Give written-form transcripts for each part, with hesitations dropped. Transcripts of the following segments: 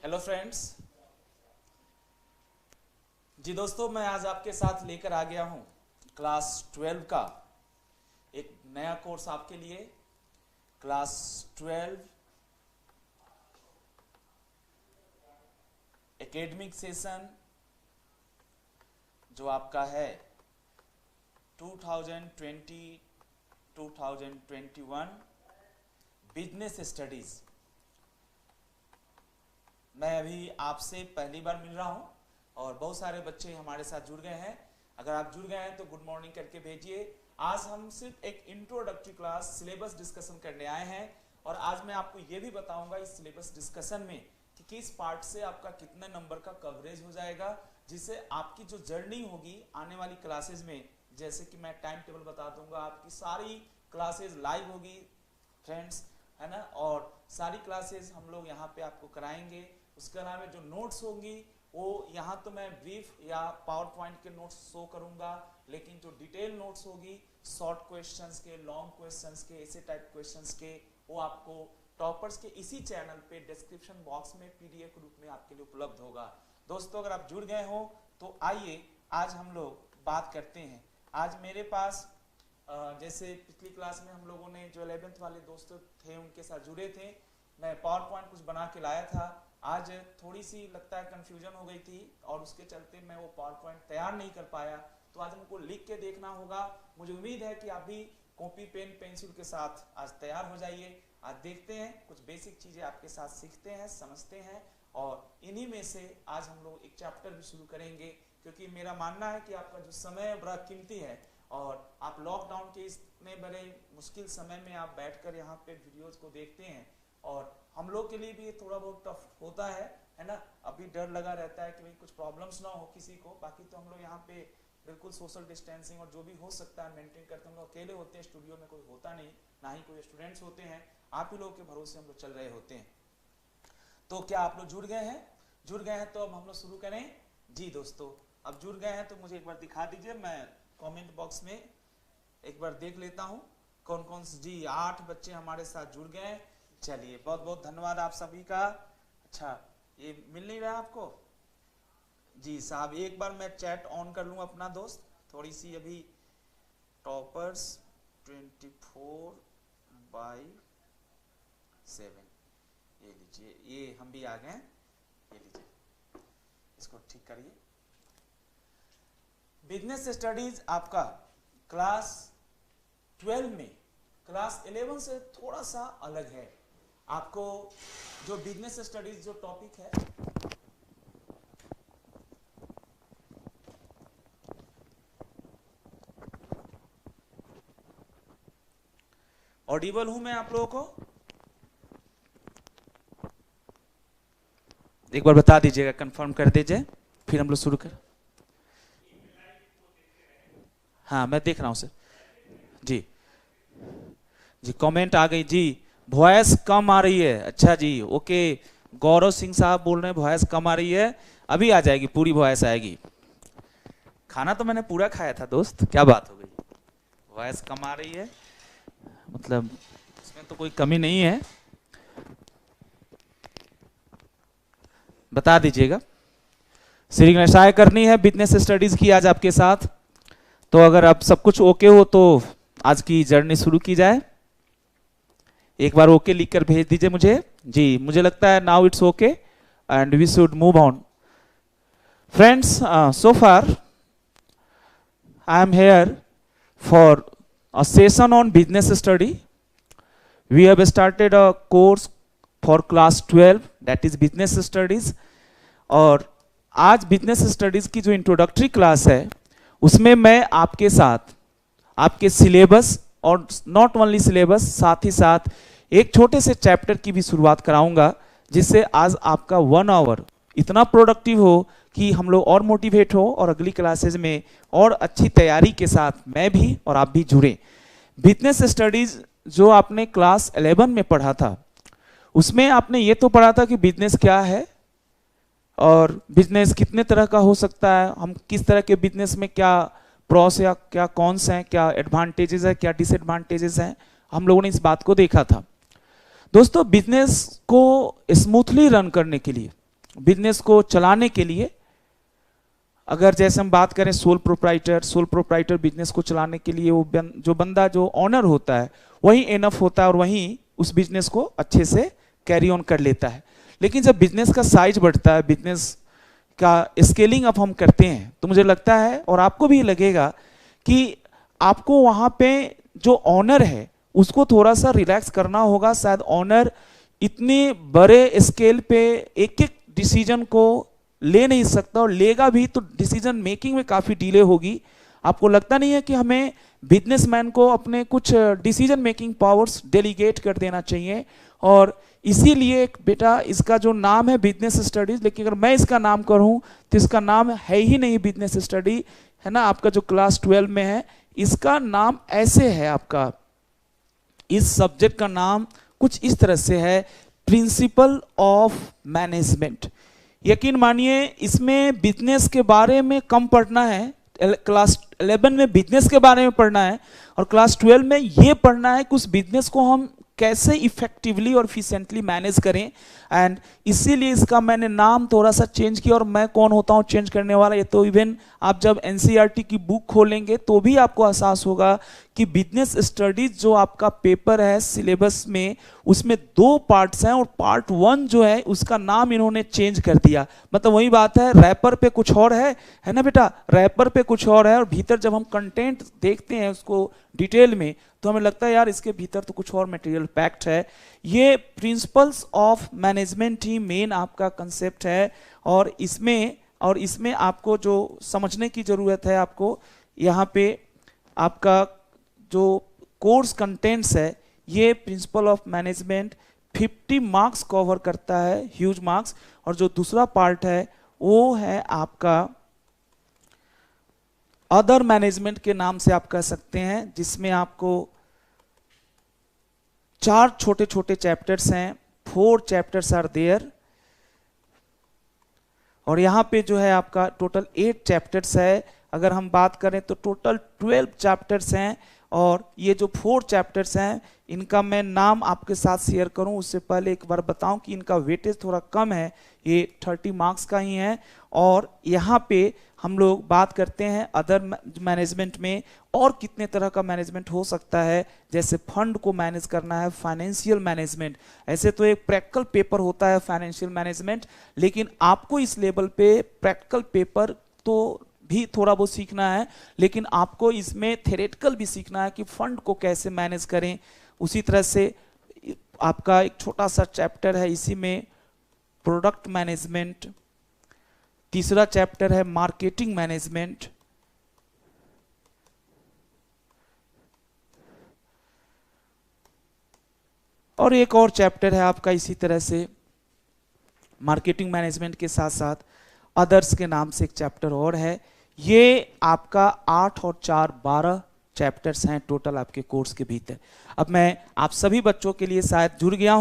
Hello friends. जी दोस्तों, मैं आज आपके साथ लेकर आ गया हूं क्लास 12 का एक नया कोर्स आपके लिए। क्लास 12 एकेडमिक सेशन जो आपका है 2020-2021 बिजनेस स्टडीज। मैं अभी आपसे पहली बार मिल रहा हूं और बहुत सारे बच्चे हमारे साथ जुड़ गए हैं। अगर आप जुड़ गए हैं तो गुड मॉर्निंग करके भेजिए। आज हम सिर्फ एक इंट्रोडक्टरी क्लास सिलेबस डिस्कशन करने आए हैं और आज मैं आपको ये भी बताऊंगा इस सिलेबस डिस्कशन में कि किस पार्ट से आपका कितने नंबर का कवरेज हो जाएगा, जिससे आपकी जो जर्नी होगी आने वाली क्लासेज में, जैसे कि मैं टाइम टेबल बता दूंगा, आपकी सारी क्लासेज लाइव होगी फ्रेंड्स, है ना। और सारी क्लासेज हम लोग यहाँ पे आपको कराएंगे। उसके अलावा जो नोट्स होंगी वो यहाँ तो मैं ब्रीफ या पावर पॉइंट के नोट्स शो करूंगा, लेकिन जो डिटेल नोट्स होगी शॉर्ट क्वेश्चंस के, लॉन्ग क्वेश्चंस के, ऐसे टाइप क्वेश्चंस के, वो आपको टॉपर्स के इसी चैनल पे डिस्क्रिप्शन बॉक्स में पीडीएफ रूप में आपके लिए उपलब्ध होगा। दोस्तों, अगर आप जुड़ गए हो तो आइए आज हम लोग बात करते हैं। आज मेरे पास जैसे पिछली क्लास में हम लोगों ने जो 11th वाले दोस्त थे उनके साथ जुड़े थे, मैं पावर पॉइंट कुछ बना के लाया था। आज थोड़ी सी लगता है कंफ्यूजन हो गई थी और उसके चलते मैं वो पावर पॉइंट तैयार नहीं कर पाया, तो आज हमको लिख के देखना होगा। मुझे उम्मीद है कि आप भी कॉपी पेन पेंसिल के साथ आज तैयार हो जाइए। आज देखते हैं, कुछ बेसिक चीजें आपके साथ सीखते हैं, समझते हैं और इन्हीं में से आज हम लोग एक चैप्टर भी शुरू करेंगे, क्योंकि मेरा मानना है कि आपका जो समय बड़ा कीमती है और आप लॉकडाउन के इतने बड़े मुश्किल समय में आप बैठकर यहाँ पे वीडियोज को देखते हैं और हम लोग के लिए भी थोड़ा बहुत टफ होता है ना। अभी डर लगा रहता है कि भाई कुछ प्रॉब्लम्स ना हो किसी को। बाकी तो हम लोग यहाँ पे बिल्कुल सोशल डिस्टेंसिंग और जो भी हो सकता है मेंटेन करते हैं। हम लोग अकेले होते हैं, स्टूडियो में कोई होता नहीं, ना ही कोई स्टूडेंट्स होते हैं, आप ही लोगों के भरोसे हम लोग चल रहे होते हैं। तो क्या आप लोग जुड़ गए हैं? जुड़ गए हैं तो अब हम लोग शुरू करें। जी दोस्तों, अब जुड़ गए हैं तो मुझे एक बार दिखा दीजिए, मैं कमेंट बॉक्स में एक बार देख लेता हूं कौन कौन से। जी 8 बच्चे हमारे साथ जुड़ गए। चलिए, बहुत बहुत धन्यवाद आप सभी का। अच्छा, ये मिल नहीं रहा आपको? जी साहब, एक बार मैं चैट ऑन कर लूं अपना दोस्त, थोड़ी सी अभी टॉपर्स 24/7 ये लीजिए, ये हम भी आ गए। ये लीजिए, इसको ठीक करिए। बिजनेस स्टडीज आपका क्लास 12 में क्लास 11 से थोड़ा सा अलग है। आपको जो बिजनेस स्टडीज जो टॉपिक है, ऑडिबल हूं मैं आप लोगों को? एक बार बता दीजिएगा, कंफर्म कर दीजिए, फिर हम लोग शुरू कर। हाँ, मैं देख रहा हूं सर। जी जी, कमेंट आ गई जी। वॉइस कम आ रही है। अच्छा जी, ओके। गौरव सिंह साहब बोल रहे हैं वॉइस कम आ रही है, अभी आ जाएगी, पूरी वॉइस आएगी। खाना तो मैंने पूरा खाया था दोस्त, क्या बात हो गई? वॉइस कम आ रही है मतलब इसमें तो कोई कमी नहीं है, बता दीजिएगा। श्री गणेशाय करनी है बिजनेस स्टडीज की आज आपके साथ। तो अगर आप सब कुछ ओके हो तो आज की जर्नी शुरू की जाए। एक बार ओके लिखकर भेज दीजिए मुझे। जी, मुझे लगता है now it's okay and we should move on. Friends, so far I am here for a session on business study. We have started a course for class 12 that is business studies. और आज business studies की जो introductory class है उसमें मैं आपके साथ आपके सिलेबस और नॉट ओनली सिलेबस, साथ ही साथ एक छोटे से चैप्टर की भी शुरुआत कराऊंगा, जिससे आज आपका 1 आवर इतना प्रोडक्टिव हो कि हम लोग और मोटिवेट हो और अगली क्लासेज में और अच्छी तैयारी के साथ मैं भी और आप भी जुड़े। बिजनेस स्टडीज जो आपने क्लास 11 में पढ़ा था, उसमें आपने ये तो पढ़ा था कि बिजनेस क्या है और बिजनेस कितने तरह का हो सकता है, हम किस तरह के बिजनेस में क्या प्रॉस या क्या कॉन्स हैं, क्या एडवांटेजेस है, क्या डिसएडवांटेजेस हैं, हम लोगों ने इस बात को देखा था। दोस्तों, बिजनेस को स्मूथली रन करने के लिए बिजनेस को चलाने के लिए, अगर जैसे हम बात करें सोल प्रोप्राइटर बिजनेस को चलाने के लिए वो जो बंदा जो ऑनर होता है वही इनफ होता है और वही उस बिजनेस को अच्छे से कैरी ऑन कर लेता है। लेकिन जब बिजनेस का साइज बढ़ता है, बिजनेस का स्केलिंग अप हम करते हैं, तो मुझे लगता है और आपको भी लगेगा कि आपको वहां पे जो ऑनर है उसको थोड़ा सा रिलैक्स करना होगा। शायद ऑनर इतने बड़े स्केल पे एक एक डिसीजन को ले नहीं सकता, और लेगा भी तो डिसीजन मेकिंग में काफी डिले होगी। आपको लगता नहीं है कि हमें बिजनेसमैन को अपने कुछ डिसीजन मेकिंग पावर्स डेलीगेट कर देना चाहिए? और इसीलिए एक बेटा इसका जो नाम है बिजनेस स्टडीज, लेकिन अगर मैं इसका नाम करूं तो इसका नाम है ही नहीं बिजनेस स्टडी, है ना। आपका जो क्लास 12 में है इसका नाम ऐसे है, आपका इस सब्जेक्ट का नाम कुछ इस तरह से है, प्रिंसिपल ऑफ मैनेजमेंट। यकीन मानिए इसमें बिजनेस के बारे में कम पढ़ना है, क्लास 11 में बिजनेस के बारे में पढ़ना है और क्लास 12 में ये पढ़ना है कि उस बिजनेस को हम कैसे इफेक्टिवली और इफिशिएंटली मैनेज करें। एंड इसीलिए इसका मैंने नाम थोड़ा सा चेंज किया। और मैं कौन होता हूं चेंज करने वाला? ये तो इवन आप जब एनसीईआरटी की बुक खोलेंगे तो भी आपको एहसास होगा कि बिजनेस स्टडीज जो आपका पेपर है सिलेबस में, उसमें 2 पार्ट्स हैं और पार्ट 1 जो है उसका नाम इन्होंने चेंज कर दिया। मतलब वही बात है, रैपर पे कुछ और है ना बेटा, रैपर पे कुछ और है और भीतर जब हम कंटेंट देखते हैं उसको डिटेल में तो हमें लगता है यार इसके भीतर तो कुछ और मटेरियल पैक्ड है। ये principles of management he main आपका कंसेप्ट है। और इसमें आपको जो समझने की जरूरत है, आपको यहाँ पे आपका जो कोर्स कंटेंट्स है, ये principle of management 50 marks cover करता है, ह्यूज मार्क्स। और जो दूसरा पार्ट है वो है आपका अदर मैनेजमेंट के नाम से आप कह सकते हैं, जिसमें आपको 4 छोटे छोटे चैप्टर्स हैं, 4 चैप्टर्स आर देयर। और यहां पे जो है आपका टोटल 8 चैप्टर्स है। अगर हम बात करें तो टोटल 12 चैप्टर्स हैं। और ये जो 4 चैप्टर्स हैं इनका मैं नाम आपके साथ शेयर करूं उससे पहले एक बार बताऊं कि इनका वेटेज थोड़ा कम है, ये 30 मार्क्स का ही है। और यहाँ पे हम लोग बात करते हैं अदर मैनेजमेंट में और कितने तरह का मैनेजमेंट हो सकता है, जैसे फंड को मैनेज करना है, फाइनेंशियल मैनेजमेंट। ऐसे तो एक प्रैक्टिकल पेपर होता है फाइनेंशियल मैनेजमेंट, लेकिन आपको इस लेवल पे प्रैक्टिकल पेपर तो भी थोड़ा बहुत सीखना है, लेकिन आपको इसमें थ्योरेटिकल भी सीखना है कि फंड को कैसे मैनेज करें। उसी तरह से आपका एक छोटा सा चैप्टर है इसी में प्रोडक्ट मैनेजमेंट, तीसरा चैप्टर है मार्केटिंग मैनेजमेंट, और एक और चैप्टर है आपका इसी तरह से मार्केटिंग मैनेजमेंट के साथ साथ अदर्स के नाम से एक चैप्टर और है। ये आपका 8 और 4 12 चैप्टर्स हैं टोटल आपके कोर्स के भीतर। अब मैं आप सभी बच्चों के लिए शायद जुड़ गया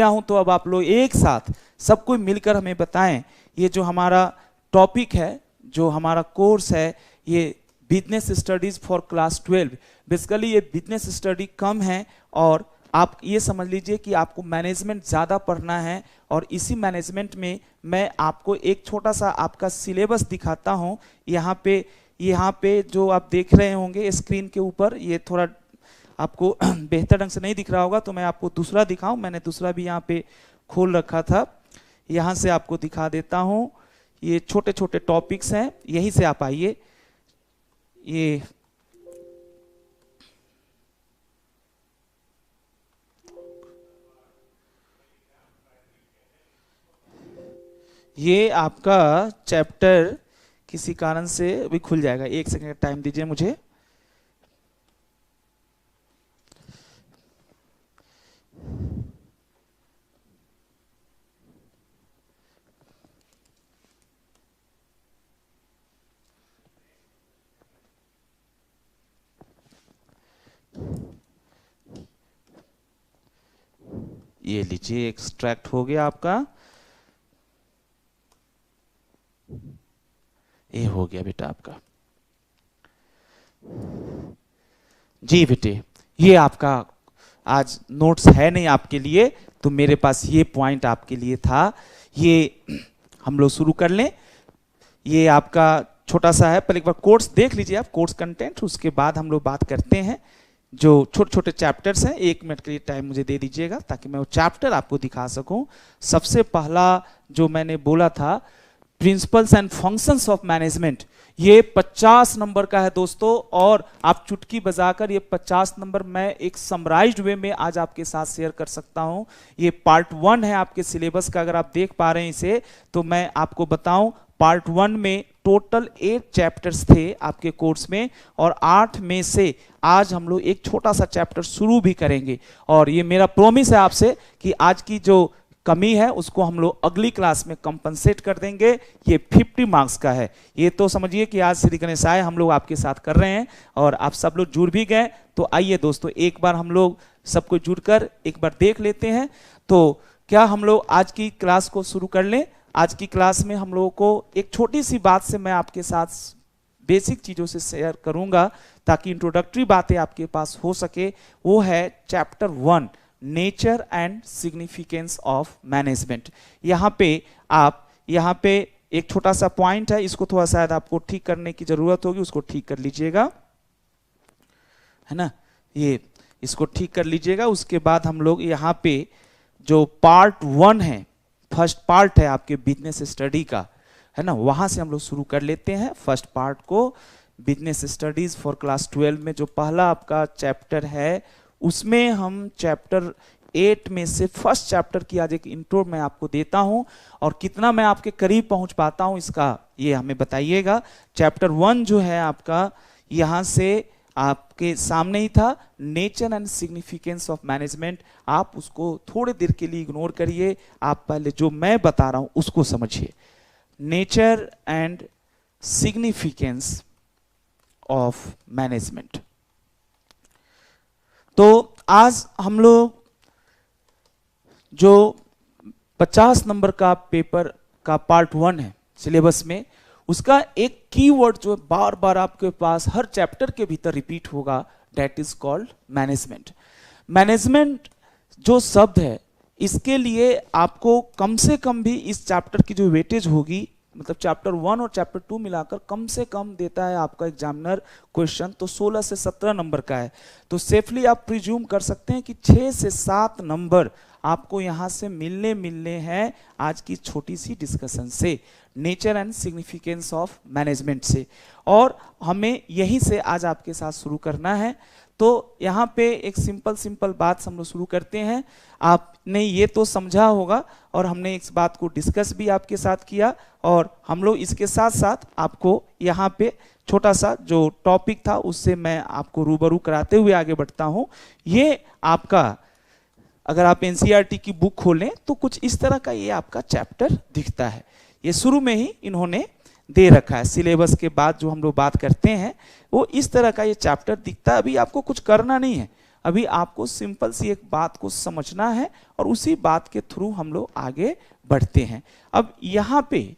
हूं, तो अब आप लोग एक साथ सब कोई मिलकर हमें बताएं, ये जो हमारा टॉपिक है, जो हमारा कोर्स है, ये business studies for class 12। Basically ये बिजनेस स्टडी कम है और आप ये समझ लीजिए कि आपको मैनेजमेंट ज़्यादा पढ़ना है। और इसी मैनेजमेंट में मैं आपको एक छोटा सा आपका सिलेबस दिखाता हूँ। यहाँ पे जो आप देख रहे होंगे स्क्रीन के ऊपर, ये थोड़ा आपको बेहतर ढंग से नहीं दिख रहा होगा तो मैं आपको दूसरा दिखाऊं। मैंने दूसरा भी यहाँ पे खोल रखा था, यहाँ से आपको दिखा देता हूँ। ये छोटे छोटे टॉपिक्स हैं, यहीं से आप आइए। ये आपका चैप्टर किसी कारण से अभी खुल जाएगा, 1 सेकंड का टाइम दीजिए मुझे। ये लीजिए एक्सट्रैक्ट हो गया आपका, ये हो गया बेटा आपका। जी बेटे, ये आपका आज नोट्स है नहीं आपके लिए, तो मेरे पास ये पॉइंट आपके लिए था। ये हम लोग शुरू कर लें। ये आपका छोटा सा है, पहले एक बार कोर्स देख लीजिए आप, कोर्स कंटेंट, उसके बाद हम लोग बात करते हैं जो छोटे छोटे चैप्टर्स हैं। 1 मिनट के लिए टाइम मुझे दे दीजिएगा ताकि मैं वो चैप्टर आपको दिखा सकूं। सबसे पहला जो मैंने बोला था, principles and functions of management, ये 50 नंबर का है दोस्तों, और आप चुटकी बजाकर ये 50 नंबर मैं एक समराइज्ड वे में आज आपके साथ शेयर कर सकता हूं। ये पार्ट 1 है आपके सिलेबस का, अगर आप देख पा रहे हैं इसे तो मैं आपको बताऊं, पार्ट 1 में टोटल 8 चैप्टर्स थे आपके कोर्स में, और 8 में से आज हम लोग एक छोटा सा चैप्टर शुरू भी करेंगे। और ये मेरा प्रॉमिस है आपसे कि आज की जो कमी है उसको हम लोग अगली क्लास में कंपनसेट कर देंगे। ये 50 मार्क्स का है। ये तो समझिए कि आज श्री गणेशाय हम लोग आपके साथ कर रहे हैं और आप सब लोग जुड़ भी गए। तो आइए दोस्तों, एक बार हम लोग सबको जुड़कर एक बार देख लेते हैं। तो क्या हम लोग आज की क्लास को शुरू कर लें? आज की क्लास में हम लोगों को एक छोटी सी बात से मैं आपके साथ बेसिक चीज़ों से शेयर करूंगा ताकि इंट्रोडक्टरी बातें आपके पास हो सके। वो है chapter 1, nature and significance of management. यहाँ पे एक छोटा सा पॉइंट है, इसको थोड़ा शायद आपको ठीक करने की जरूरत होगी, उसको ठीक कर लीजिएगा, है ना। ये इसको ठीक कर लीजिएगा। उसके बाद हम लोग यहाँ पे जो पार्ट 1 है, फर्स्ट पार्ट है आपके बिजनेस स्टडी का, है ना, वहां से हम लोग शुरू कर लेते हैं फर्स्ट पार्ट को। बिजनेस स्टडीज फॉर क्लास 12 में जो पहला आपका चैप्टर है, उसमें हम चैप्टर 8 में से फर्स्ट चैप्टर की आज एक इंट्रो मैं आपको देता हूं, और कितना मैं आपके करीब पहुंच पाता हूं इसका ये हमें बताइएगा। चैप्टर 1 जो है आपका, यहां से आपके सामने ही था, nature and significance of management. आप उसको थोड़ी देर के लिए इग्नोर करिए, आप पहले जो मैं बता रहा हूं उसको समझिए। Nature and significance of management. तो आज हम लोग जो 50 नंबर का पेपर का पार्ट 1 है सिलेबस में, उसका एक कीवर्ड जो बार बार आपके पास हर चैप्टर के भीतर रिपीट होगा, that is called management. Management जो शब्द है, इसके लिए आपको कम से कम भी इस चैप्टर की जो वेटेज होगी, मतलब चैप्टर 1 और चैप्टर 2 मिलाकर कम से कम देता है आपका एग्जामिनर क्वेश्चन, तो 16 से 17 नंबर का है। तो सेफली आप प्रिज्यूम कर सकते हैं कि 6 से 7 नंबर आपको यहां से मिलने हैं आज की छोटी सी डिस्कशन से, nature and significance of management से। और हमें यहीं से आज आपके साथ शुरू करना है। तो यहाँ पे एक सिंपल बात हम लोग शुरू करते हैं। आपने ये तो समझा होगा और हमने इस बात को डिस्कस भी आपके साथ किया, और हम लोग इसके साथ साथ आपको यहाँ पे छोटा सा जो टॉपिक था उससे मैं आपको रूबरू कराते हुए आगे बढ़ता हूँ। ये आपका, अगर आप एनसीईआरटी की बुक खोलें तो कुछ इस तरह का ये आपका चैप्टर दिखता है। ये शुरू में ही इन्होंने दे रखा है, सिलेबस के बाद जो हम लोग बात करते हैं वो इस तरह का ये चैप्टर दिखता है। अभी आपको कुछ करना नहीं है, अभी आपको सिंपल सी एक बात को समझना है और उसी बात के थ्रू हम लोग आगे बढ़ते हैं। अब यहाँ पे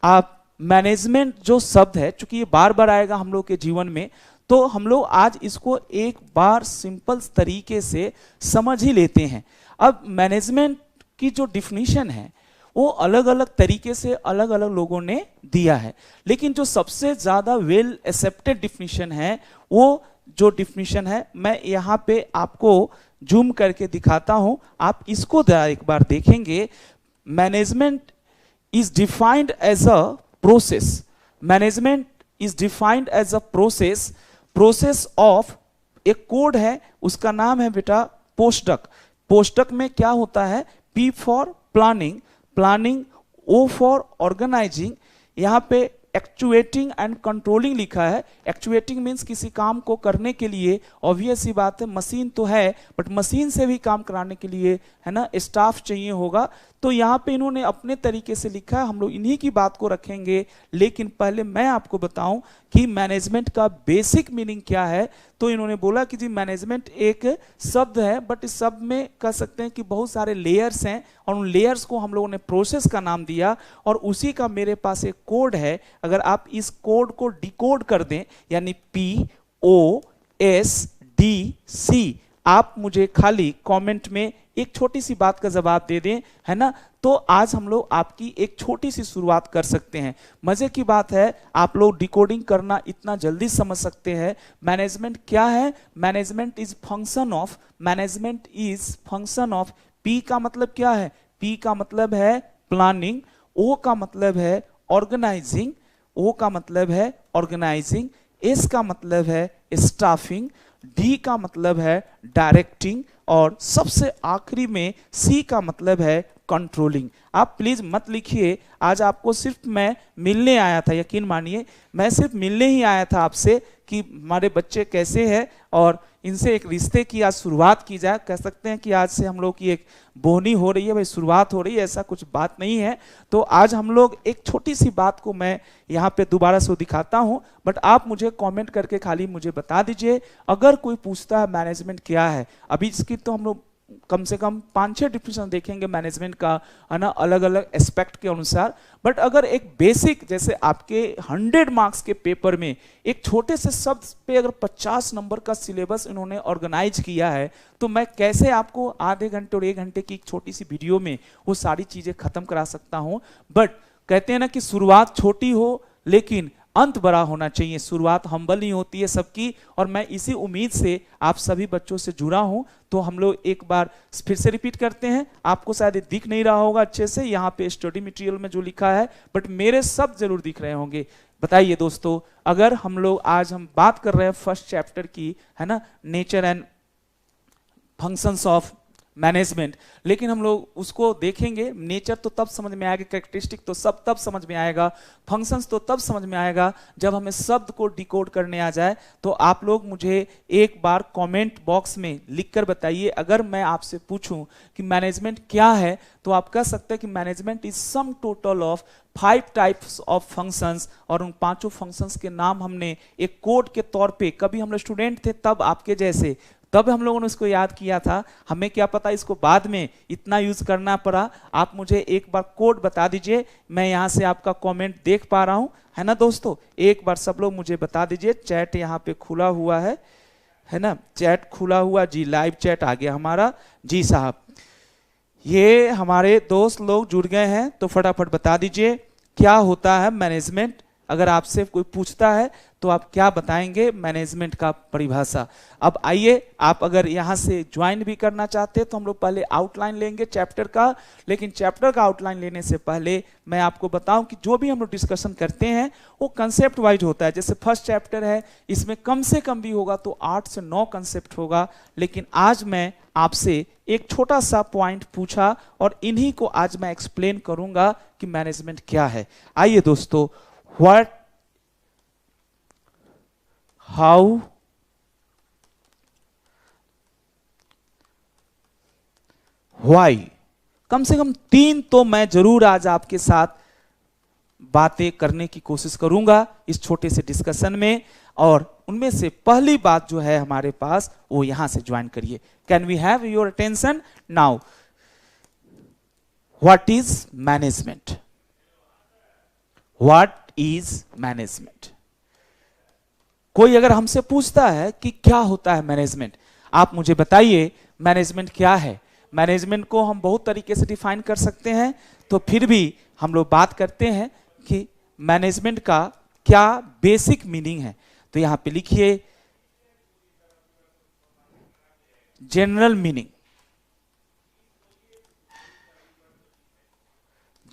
आप मैनेजमेंट जो शब्द है, चूंकि ये बार बार आएगा हम लोग के जीवन में, तो हम लोग आज इसको एक बार सिंपल तरीके से समझ ही लेते हैं। अब मैनेजमेंट की जो डिफिनीशन है वो अलग अलग तरीके से अलग अलग लोगों ने दिया है, लेकिन जो सबसे ज्यादा वेल एक्सेप्टेड डिफिनीशन है, वो जो डिफिनीशन है मैं यहाँ पे आपको जूम करके दिखाता हूं, आप इसको एक बार देखेंगे। Management is defined as a process. Management is defined as a process of, एक कोड है उसका नाम है बेटा पोस्टक। पोस्टक में क्या होता है, P for planning, O for organising, यहाँ पे एक्चुएटिंग एंड कंट्रोलिंग लिखा है। एक्चुएटिंग मीन्स किसी काम को करने के लिए ऑब्वियस सी बात है मशीन तो है, बट मशीन से भी काम कराने के लिए, है ना, स्टाफ चाहिए होगा। तो यहाँ पे इन्होंने अपने तरीके से लिखा है, हम लोग इन्हीं की बात को रखेंगे। लेकिन पहले मैं आपको बताऊं कि मैनेजमेंट का बेसिक मीनिंग क्या है। तो इन्होंने बोला कि जी मैनेजमेंट एक शब्द है, बट इस शब्द में कह सकते हैं कि बहुत सारे लेयर्स हैं, और उन लेयर्स को हम लोगों ने प्रोसेस का नाम दिया, और उसी का मेरे पास एक कोड है। अगर आप इस कोड को डिकोड कर दें, यानी POSDC, आप मुझे खाली कमेंट में एक छोटी सी बात का जवाब दे दें, है ना, तो आज हम लोग आपकी एक छोटी सी शुरुआत कर सकते हैं। मजे की बात है आप लोग डिकोडिंग करना इतना जल्दी समझ सकते हैं। मैनेजमेंट क्या है? Management is function of P का मतलब क्या है? पी का मतलब है प्लानिंग, ओ का मतलब है ऑर्गेनाइजिंग, एस का मतलब है स्टाफिंग, डी का मतलब है डायरेक्टिंग और सबसे आखिरी में सी का मतलब है कंट्रोलिंग। आप प्लीज मत लिखिए, आज आपको सिर्फ मैं मिलने आया था, यकीन मानिए मैं सिर्फ मिलने ही आया था आपसे कि हमारे बच्चे कैसे हैं और इनसे एक रिश्ते की आज शुरुआत की जाए। कह सकते हैं कि आज से हम लोग की एक बोनी हो रही है, भाई शुरुआत हो रही है, ऐसा कुछ बात नहीं है। तो आज हम लोग एक छोटी सी बात को मैं यहाँ पे दोबारा से दिखाता हूँ, बट आप मुझे कमेंट करके खाली मुझे बता दीजिए। अगर कोई पूछता है मैनेजमेंट क्या है, अभी इसकी तो हम लोग कम से कम 5-6 डिफिनेशन देखेंगे मैनेजमेंट का, है ना, अलग अलग एस्पेक्ट के अनुसार। बट अगर एक बेसिक, जैसे आपके 100 मार्क्स के पेपर में एक छोटे से शब्द पे अगर 50 नंबर का सिलेबस इन्होंने ऑर्गेनाइज किया है, तो मैं कैसे आपको आधे घंटे और 1 घंटे की एक छोटी सी वीडियो में वो सारी चीजें खत्म करा सकता हूं। बट कहते हैं ना कि शुरुआत छोटी हो लेकिन अंत बड़ा होना चाहिए। शुरुआत हम्बल नहीं होती है सबकी, और मैं इसी उम्मीद से आप सभी बच्चों से जुड़ा हूं। तो हम लोग एक बार फिर से रिपीट करते हैं। आपको शायद ये दिख नहीं रहा होगा अच्छे से, यहाँ पे स्टडी मटेरियल में जो लिखा है, बट मेरे सब जरूर दिख रहे होंगे। बताइए दोस्तों, अगर आज हम बात कर रहे हैं फर्स्ट चैप्टर की, है ना, nature and functions of management, लेकिन हम लोग उसको देखेंगे। नेचर तो तब समझ में आएगा, कैरेक्टरिस्टिक तो सब तब समझ में आएगा, फंक्शंस तो तब समझ में आएगा जब हमें शब्द को डिकोड करने आ जाए। तो आप लोग मुझे एक बार कमेंट बॉक्स में लिखकर बताइए, अगर मैं आपसे पूछूं कि मैनेजमेंट क्या है, तो आप कह सकते हैं कि management is sum total of 5 types of functions, और उन 5 फंक्शंस के नाम हमने एक कोड के तौर पे, कभी हम लोग स्टूडेंट थे तब आपके जैसे, तब हम लोगों ने इसको याद किया था, हमें क्या पता इसको बाद में इतना यूज करना पड़ा। आप मुझे एक बार कोड बता दीजिए, मैं यहां से आपका कमेंट देख पा रहा हूं, है ना दोस्तों। एक बार सब लोग मुझे बता दीजिए। चैट यहां पे खुला हुआ है ना, चैट खुला हुआ जी, लाइव चैट आ गया हमारा जी साहब। ये हमारे दोस्त लोग जुड़ गए हैं, तो फटाफट बता दीजिए क्या होता है मैनेजमेंट। अगर आपसे कोई पूछता है तो आप क्या बताएंगे मैनेजमेंट का परिभाषा। अब आइए, आप अगर यहां से ज्वाइन भी करना चाहते हैं तो हम लोग पहले आउटलाइन लेंगे चैप्टर का, लेकिन चैप्टर का आउटलाइन लेने से पहले मैं आपको बताऊं कि जो भी हम लोग डिस्कशन करते हैं वो कंसेप्ट वाइज होता है। जैसे फर्स्ट चैप्टर है, इसमें कम से कम भी होगा तो 8 से 9 कंसेप्ट होगा, लेकिन आज मैं आपसे एक छोटा सा पॉइंट पूछा और इन्हीं को आज मैं एक्सप्लेन करूंगा कि मैनेजमेंट क्या है। आइए दोस्तों, What, how, why, कम से कम 3 तो मैं जरूर आज आपके साथ बातें करने की कोशिश करूंगा इस छोटे से डिस्कशन में, और उनमें से पहली बात जो है हमारे पास, वो यहां से ज्वाइन करिए। Can we have your attention now? What is management? What is management? कोई अगर हमसे पूछता है कि क्या होता है मैनेजमेंट, आप मुझे बताइए मैनेजमेंट क्या है। मैनेजमेंट को हम बहुत तरीके से डिफाइन कर सकते हैं, तो फिर भी हम लोग बात करते हैं कि मैनेजमेंट का क्या बेसिक मीनिंग है। तो यहां पे लिखिए general meaning.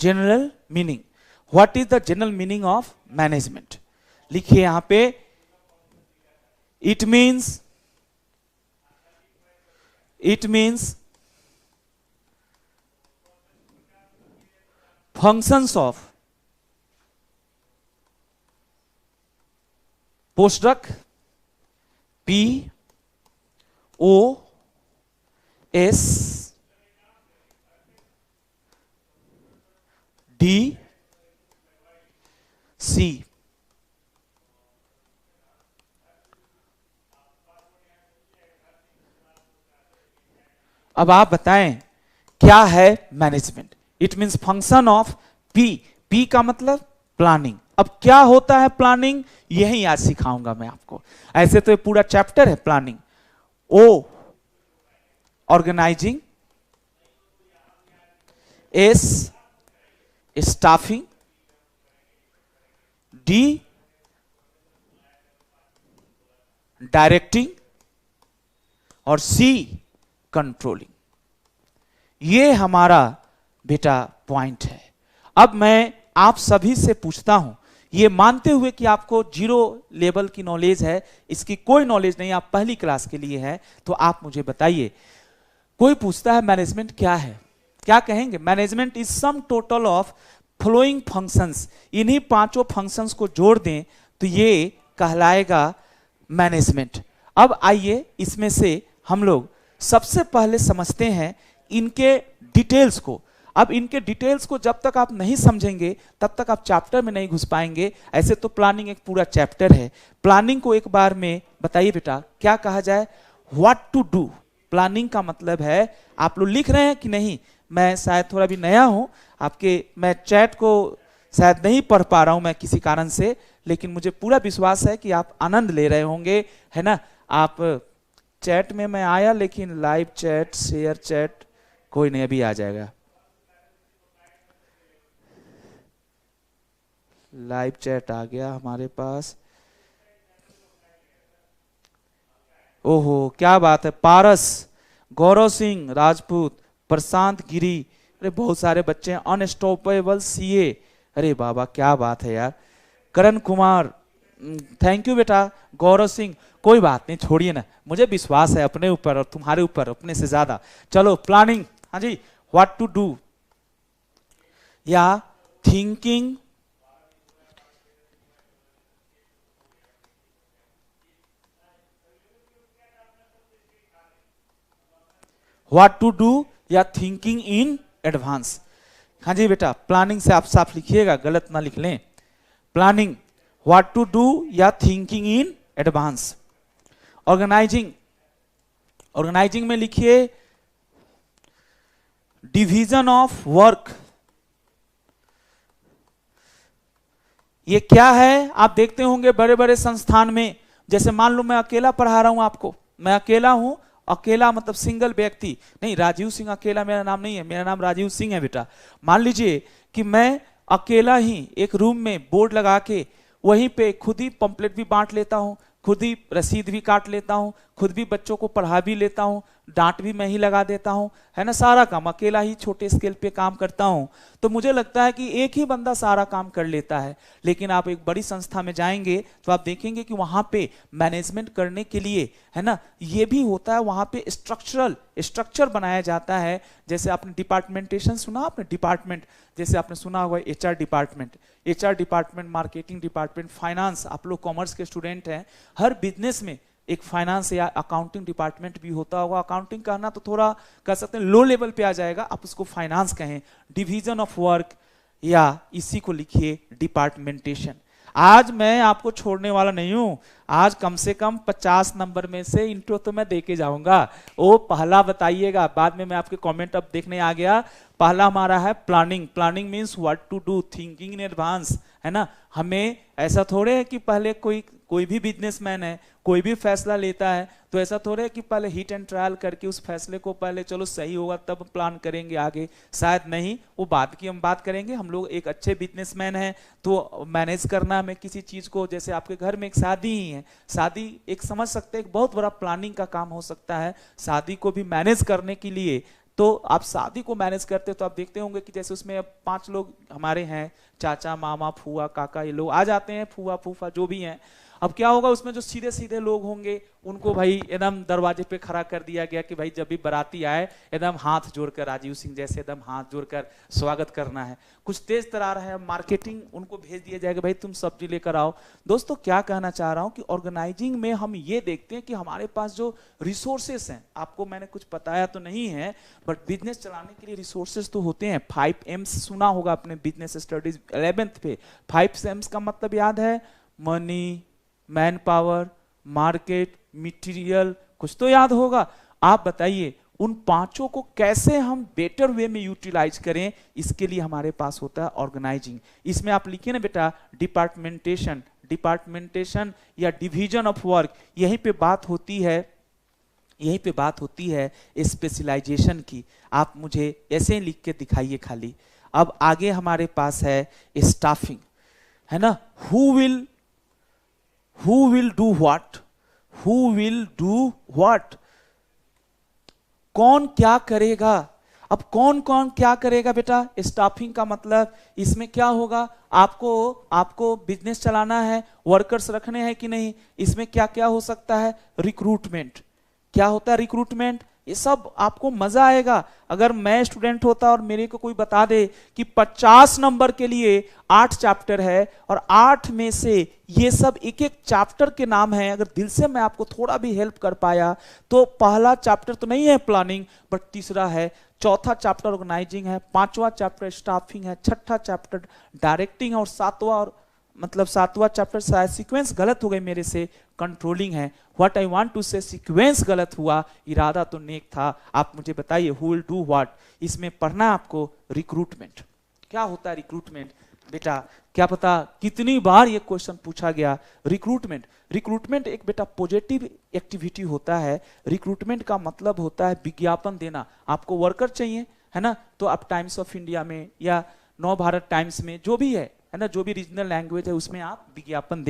General meaning, what is the general meaning of management? लिखिए यहां पे, इट मीन्स फंक्शंस ऑफ पोस्टडक P O S D C। अब आप बताएं क्या है management? It means function of P का मतलब प्लानिंग। अब क्या होता है प्लानिंग, यही आज सिखाऊंगा मैं आपको। ऐसे तो ये पूरा चैप्टर है planning. O organising, S staffing, D directing और सी कंट्रोलिंग। ये हमारा बेटा पॉइंट है। अब मैं आप सभी से पूछता हूं, ये मानते हुए कि आपको 0 लेवल की नॉलेज है, इसकी कोई नॉलेज नहीं, आप पहली क्लास के लिए है, तो आप मुझे बताइए, कोई पूछता है मैनेजमेंट क्या है, क्या कहेंगे? Management is sum total of flowing functions. इन्हीं 5 फंक्शंस को जोड़ दें तो ये कहलाएगा मैनेजमेंट। अब आइए इसमें से हम लोग सबसे पहले समझते हैं इनके डिटेल्स को। अब इनके डिटेल्स को जब तक आप नहीं समझेंगे तब तक आप चैप्टर में नहीं घुस पाएंगे। ऐसे तो प्लानिंग एक पूरा चैप्टर है। प्लानिंग को एक बार में बताइए बेटा, क्या कहा जाए? What to do. प्लानिंग का मतलब है, आप लोग लिख रहे हैं कि नहीं? मैं शायद थोड़ा भी नया हूं आपके, मैं चैट को शायद नहीं पढ़ पा रहा हूं मैं किसी कारण से, लेकिन मुझे पूरा विश्वास है कि आप आनंद ले रहे होंगे, है ना? आप चैट में मैं आया, लेकिन लाइव चैट, शेयर चैट कोई नहीं, अभी आ जाएगा। लाइव चैट आ गया हमारे पास। ओहो क्या बात है। पारस, गौरव सिंह राजपूत, प्रशांत गिरी, अरे बहुत सारे बच्चे हैं। अनस्टॉपेबल सीए, अरे बाबा क्या बात है यार। करण कुमार, थैंक यू बेटा। गौरव सिंह, कोई बात नहीं, छोड़िए ना, मुझे विश्वास है अपने ऊपर और तुम्हारे ऊपर अपने से ज्यादा। चलो प्लानिंग, हाँ जी, व्हाट टू डू या थिंकिंग, व्हाट टू डू या थिंकिंग इन एडवांस। हाँ जी बेटा, प्लानिंग से आप साफ लिखिएगा, गलत ना लिख लें। प्लानिंग, व्हाट टू डू या thinking in advance. Organising, organising में लिखिए डिवीजन ऑफ वर्क। ये क्या है? आप देखते होंगे बड़े बड़े संस्थान में, जैसे मान लो मैं अकेला पढ़ा रहा हूं आपको, मैं अकेला हूं, अकेला मतलब सिंगल व्यक्ति नहीं, राजीव सिंह अकेला मेरा नाम नहीं है, मेरा नाम राजीव सिंह है बेटा। मान लीजिए कि मैं अकेला ही एक रूम में बोर्ड लगा के वहीं पे खुद ही पंपलेट भी बांट लेता हूं, खुद ही रसीद भी काट लेता हूं, खुद भी बच्चों को पढ़ा भी लेता हूं, डांट भी मैं ही लगा देता हूं, है ना? सारा काम अकेला ही छोटे स्केल पे काम करता हूं। तो मुझे लगता है कि एक ही बंदा सारा काम कर लेता है। लेकिन आप एक बड़ी संस्था में जाएंगे तो आप देखेंगे कि वहां पे मैनेजमेंट करने के लिए, है ना, ये भी होता है, वहां पे स्ट्रक्चर बनाया जाता है। जैसे आपने डिपार्टमेंटेशन सुना, आपने डिपार्टमेंट, जैसे आपने सुना होगा HR department, marketing department, finance, आप लोग कॉमर्स के स्टूडेंट हैं, हर बिजनेस में एक फाइनेंस या अकाउंटिंग डिपार्टमेंट भी होता होगा। अकाउंटिंग कहना तो थोड़ा कह सकते हैं लो लेवल पे आ जाएगा, आप उसको फाइनेंस कहें। डिवीजन ऑफ वर्क या इसी को लिखिए डिपार्टमेंटेशन। आज मैं आपको छोड़ने वाला नहीं हूं, आज कम से कम 50 नंबर में से इंट्रो तो मैं देके जाऊंगा। वो पहला बताइएगा, बाद में मैं आपके कमेंट अब देखने आ गया। पहला हमारा है planning. Planning means what to do, thinking in advance, है ना? हमें ऐसा थोड़े है कि पहले कोई भी बिजनेसमैन है, कोई भी फैसला लेता है तो ऐसा थोड़े है कि पहले हिट एंड ट्रायल करके उस फैसले को पहले चलो सही होगा तब प्लान करेंगे आगे, शायद नहीं, वो बात की हम बात करेंगे। हम लोग एक अच्छे बिजनेसमैन हैं तो मैनेज करना हमें किसी चीज को, जैसे आपके घर में एक शादी ही है, शादी एक समझ सकते हैं एक बहुत बड़ा प्लानिंग का काम हो सकता है। शादी को भी मैनेज करने के लिए, तो आप शादी को मैनेज करते हो तो आप देखते होंगे कि जैसे उसमें अब 5 लोग हमारे हैं, चाचा, मामा, फूआ, काका, ये लोग आ जाते हैं, फूआ, फूफा जो भी हैं। अब क्या होगा, उसमें जो सीधे सीधे लोग होंगे उनको भाई एकदम दरवाजे पे खड़ा कर दिया गया कि भाई जब भी बाराती आए एकदम हाथ जोड़कर, राजीव सिंह जैसे एकदम हाथ जोड़कर स्वागत करना है। कुछ तेज तरार है, मार्केटिंग उनको भेज दिया जाएगा, भाई तुम सब्जी लेकर आओ। दोस्तों क्या कहना चाह रहा हूं कि ऑर्गेनाइजिंग में हम ये देखते हैं कि हमारे पास जो रिसोर्सेस हैं, आपको मैंने कुछ बताया तो नहीं है, बट बिजनेस चलाने के लिए रिसोर्सेस तो होते हैं। 5 M's सुना होगा अपने बिजनेस स्टडीज 11th पे। 5 M's का मतलब याद है? Money, man power, market, material, कुछ तो याद होगा। आप बताइए उन 5 को कैसे हम बेटर वे में यूटिलाइज करें, इसके लिए हमारे पास होता है ऑर्गेनाइजिंग। इसमें आप लिखिए ना बेटा डिपार्टमेंटेशन या डिवीजन ऑफ वर्क। यहीं पे बात होती है यहीं पे बात होती है स्पेशलाइजेशन की। आप मुझे ऐसे ही लिख के दिखाइए खाली। अब आगे हमारे पास है स्टाफिंग, है ना। Who will do what, who will do what, कौन क्या करेगा। अब कौन कौन क्या करेगा बेटा, स्टाफिंग का मतलब इसमें क्या होगा, आपको बिजनेस चलाना है, वर्कर्स रखने हैं कि नहीं, इसमें क्या क्या हो सकता है, रिक्रूटमेंट। क्या होता है रिक्रूटमेंट, ये सब आपको मजा आएगा। अगर मैं स्टूडेंट होता और मेरे को कोई बता दे कि 50 नंबर के लिए 8 चैप्टर है और 8 में से ये सब एक एक चैप्टर के नाम है, अगर दिल से मैं आपको थोड़ा भी हेल्प कर पाया तो पहला चैप्टर तो नहीं है प्लानिंग, बट तीसरा है, चौथा चैप्टर ऑर्गेनाइजिंग है, पांचवा चैप्टर स्टाफिंग है, छठा चैप्टर डायरेक्टिंग और सातवां चैप्टर, शायद सीक्वेंस गलत हो गई मेरे से, कंट्रोलिंग है। व्हाट आई वांट टू से, सीक्वेंस गलत हुआ, इरादा तो नेक था। आप मुझे बताइए हु विल डू व्हाट, इसमें पढ़ना आपको रिक्रूटमेंट। क्या होता है रिक्रूटमेंट बेटा, क्या पता कितनी बार ये क्वेश्चन पूछा गया। रिक्रूटमेंट एक बेटा पॉजिटिव एक्टिविटी होता है। रिक्रूटमेंट का मतलब होता है विज्ञापन देना। आपको वर्कर चाहिए, है ना, तो आप टाइम्स ऑफ इंडिया में या नव भारत टाइम्स में, जो भी है ना, जो भी रीजनल लैंग्वेज है उसमें आप विज्ञापन